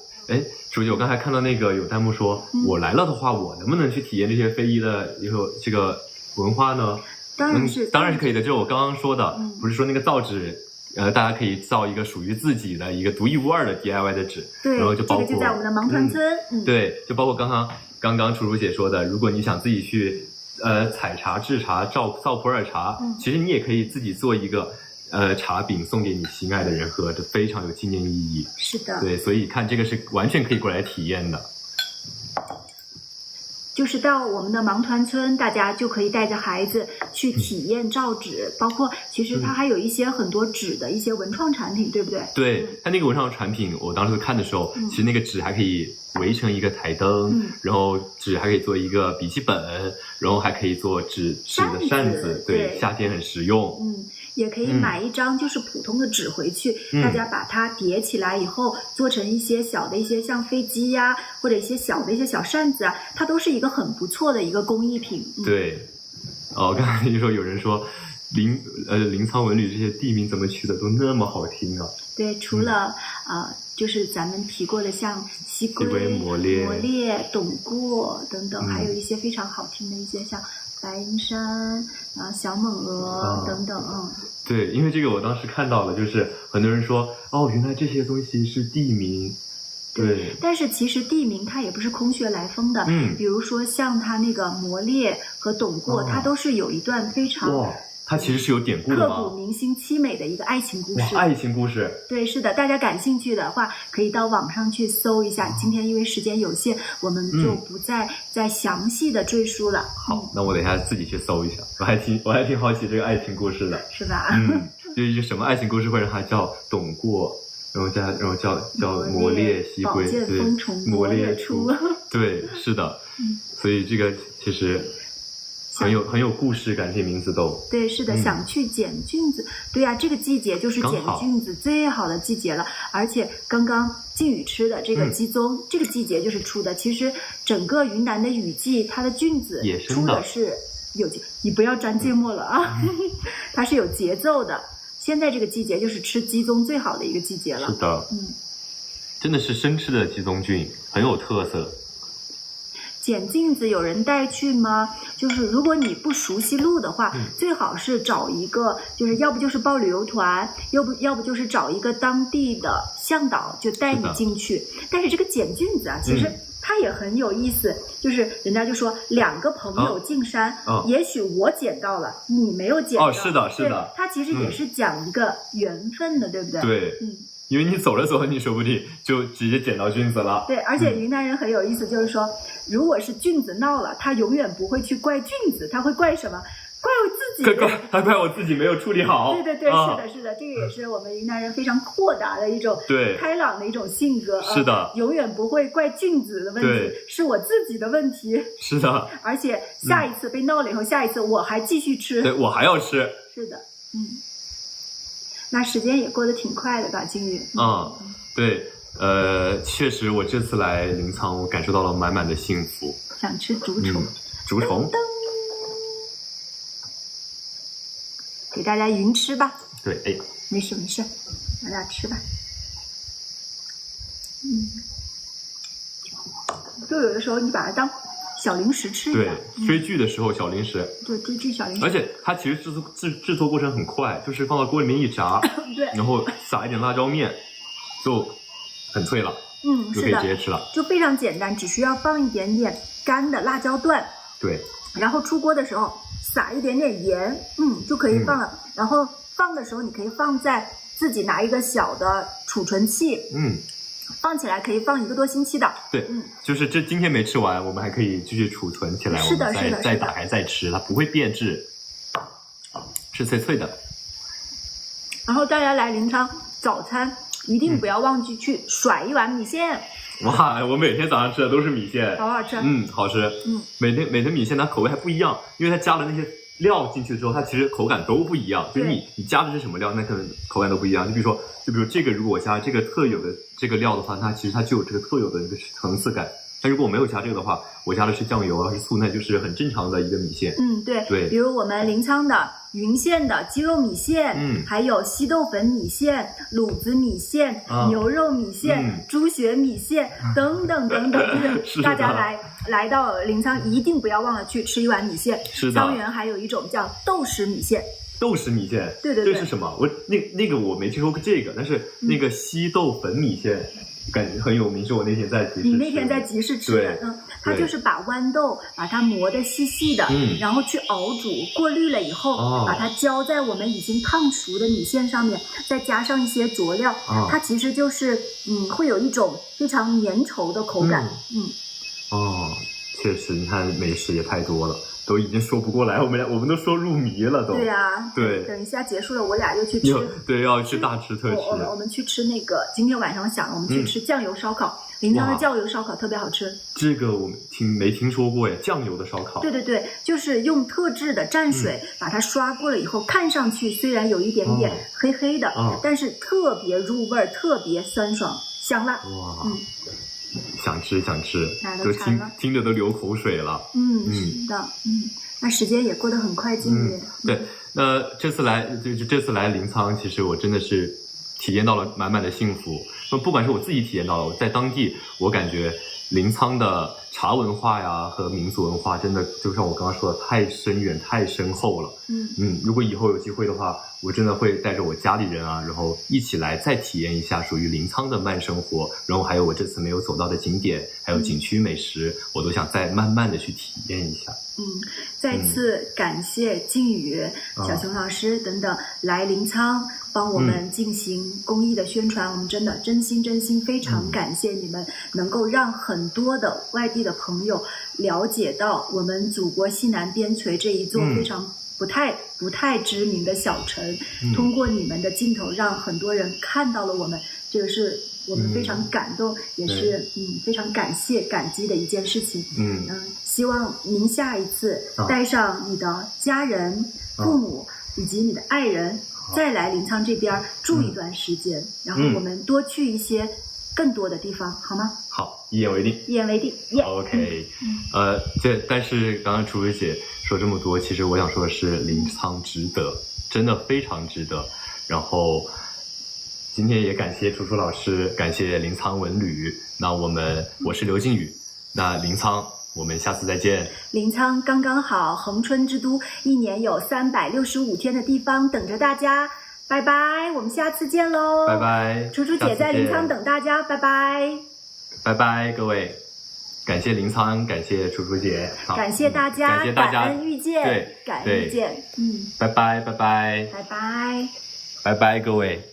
书记，我刚才看到那个有弹幕说，我来了的话，我能不能去体验这些非遗的这个文化呢？当然是可以的。就是我刚刚说的，不是说那个造纸，大家可以造一个属于自己的一个独一无二的 DIY 的纸，对，然后就包括这个就在我们的芒团村，对，就包括刚刚楚楚姐说的，如果你想自己去采茶、制茶、造普洱茶，其实你也可以自己做一个。茶饼送给你心爱的人喝，这非常有纪念意义。是的，对，所以看这个是完全可以过来体验的。就是到我们的芒团村，大家就可以带着孩子去体验造纸，包括其实它还有一些很多纸的一些文创产品，对不对？对，它那个文创产品，我当时看的时候，其实那个纸还可以围成一个台灯，然后纸还可以做一个笔记本，然后还可以做纸的扇子，对，夏天很实用。也可以买一张就是普通的纸回去，大家把它叠起来以后，做成一些小的一些像飞机呀，或者一些小的一些小扇子啊，它都是一个很不错的一个工艺品。对，刚才就说有人说，临沧文旅这些地名怎么取的都那么好听啊？对，除了就是咱们提过的像西归、磨裂、董过等等，还有一些非常好听的一些像白云山、小猛鹅等等。对，因为这个我当时看到了，就是很多人说哦，原来这些东西是地名。对，但是其实地名它也不是空穴来风的。比如说像它那个磨裂和董过，它都是有一段非常它其实是有典故的吗？刻骨铭心、凄美的一个爱情故事。爱情故事。对，是的，大家感兴趣的话，可以到网上去搜一下。今天因为时间有限，我们就不再详细的赘述了。好，那我等一下自己去搜一下。我还挺好奇这个爱情故事的，是吧？就是一个什么爱情故事会让它叫董过？然后叫磨裂西归，对，磨裂出，对，是的，所以这个其实很有故事感，这些名字都对，是的，想去捡菌子，对呀，这个季节就是捡菌子最好的季节了，而且刚刚靖宇吃的这个鸡枞，这个季节就是出的。其实整个云南的雨季，它的菌子出的是有，你不要沾芥末了啊，它是有节奏的。现在这个季节就是吃鸡枞最好的一个季节了。是的，真的是生吃的鸡枞菌，很有特色。捡菌子有人带去吗？就是如果你不熟悉路的话，最好是找一个，就是要不就是报旅游团，要不就是找一个当地的向导就带你进去。但是这个捡菌子啊，其实它也很有意思，就是人家就说两个朋友进山，也许我捡到了，你没有捡到。是的，是的。它其实也是讲一个缘分的，对不对？对，因为你走着走着，你说不定就直接捡到菌子了。对，而且云南人很有意思，就是说，如果是菌子闹了，他永远不会去怪菌子，他会怪什么？怪我自己，他怪我自己没有处理好。对，是的，这个也是我们云南人非常豁达的一种，开朗的一种性格。是的，永远不会怪菌子的问题，是我自己的问题。是的，而且下一次被闹了以后，下一次我还继续吃。对，我还要吃。是的，那时间也过得挺快的吧，靖宇？对，确实，我这次来临沧，我感受到了满满的幸福。想吃竹虫，竹虫。给大家匀吃吧。对，没事，大家吃吧。就有的时候你把它当小零食吃一样。对，追剧的时候小零食。对，追剧小零食。而且它其实制作过程很快，就是放到锅里面一炸，对，然后撒一点辣椒面，就很脆了。就可以直接吃了。就非常简单，只需要放一点点干的辣椒段。对。然后出锅的时候撒一点点盐，就可以放了。然后放的时候，你可以放在自己拿一个小的储存器，放起来可以放1个多星期的。对，就是这今天没吃完，我们还可以继续储存起来，是的，我们再打开再吃，它不会变质，是脆脆的。然后大家来临沧早餐一定不要忘记去甩一碗米线。哇，我每天早上吃的都是米线，好好吃。好吃。每天米线它口味还不一样，因为它加了那些料进去之后，它其实口感都不一样。就是你加的是什么料，那可能口感都不一样。就比如这个，如果我加这个特有的这个料的话，它其实就有这个特有的一个层次感。但如果我没有加这个的话，我加的是酱油是醋，那就是很正常的一个米线。对。比如我们临沧的云县的鸡肉米线，还有稀豆粉米线、卤子米线、牛肉米线、猪血米线等等等等，就是大家来到临沧一定不要忘了去吃一碗米线。是的。沧源还有一种叫豆豉米线。豆豉米线，对，这是什么？我那个我没听说过这个，但是那个稀豆粉米线感觉很有名，是我那天在集市吃的。你那天在集市吃的，它就是把豌豆把它磨得细细的，然后去熬煮过滤了以后，把它浇在我们已经烫熟的米线上面，再加上一些佐料，它其实就是会有一种非常粘稠的口感。确实，你看美食也太多了。都已经说不过来，我们都说入迷了都。对呀，对。等一下结束了，我俩又去吃。对，要去大吃特吃。我们去吃那个，今天晚上想我们去吃酱油烧烤。临沧的酱油烧烤特别好吃。这个我没听说过耶，酱油的烧烤。对，就是用特制的蘸水把它刷过了以后，看上去虽然有一点点黑黑的，但是特别入味儿，特别酸爽香辣。想吃，哪都都馋了听着都流口水了。是的，那时间也过得很快，今年。对，那这次来临沧，其实我真的是体验到了满满的幸福。那不管是我自己体验到了，我在当地，我感觉临沧的茶文化呀和民俗文化，真的就像我刚刚说的，太深远、太深厚了。如果以后有机会的话，我真的会带着我家里人啊，然后一起来再体验一下属于临沧的慢生活，然后还有我这次没有走到的景点，还有景区美食，我都想再慢慢的去体验一下。再次感谢靖宇、小熊老师等等来临沧帮我们进行公益的宣传，我们真的真心非常感谢你们，能够让很多的外地的朋友了解到我们祖国西南边陲这一座非常不太知名的小城，通过你们的镜头让很多人看到了我们，这个是我们非常感动，也是非常感激的一件事情。希望您下一次带上你的家人、父母以及你的爱人，再来临沧这边住一段时间，然后我们多去一些更多的地方，好吗？好，一言为定。一言为定。OK，但是刚刚楚楚姐说这么多，其实我想说的是，临沧值得，真的非常值得。然后今天也感谢楚楚老师，感谢临沧文旅。那我是刘靖宇，那临沧我们下次再见。临沧刚刚好，恒春之都，一年有365天的地方等着大家。拜拜，我们下次见喽！拜拜，楚楚姐在临沧等大家，拜拜。拜拜，各位，感谢临沧，感谢楚楚姐，感谢大家，感谢大家，感恩遇见，对，感恩遇见，拜拜，拜拜，拜拜，拜拜，各位。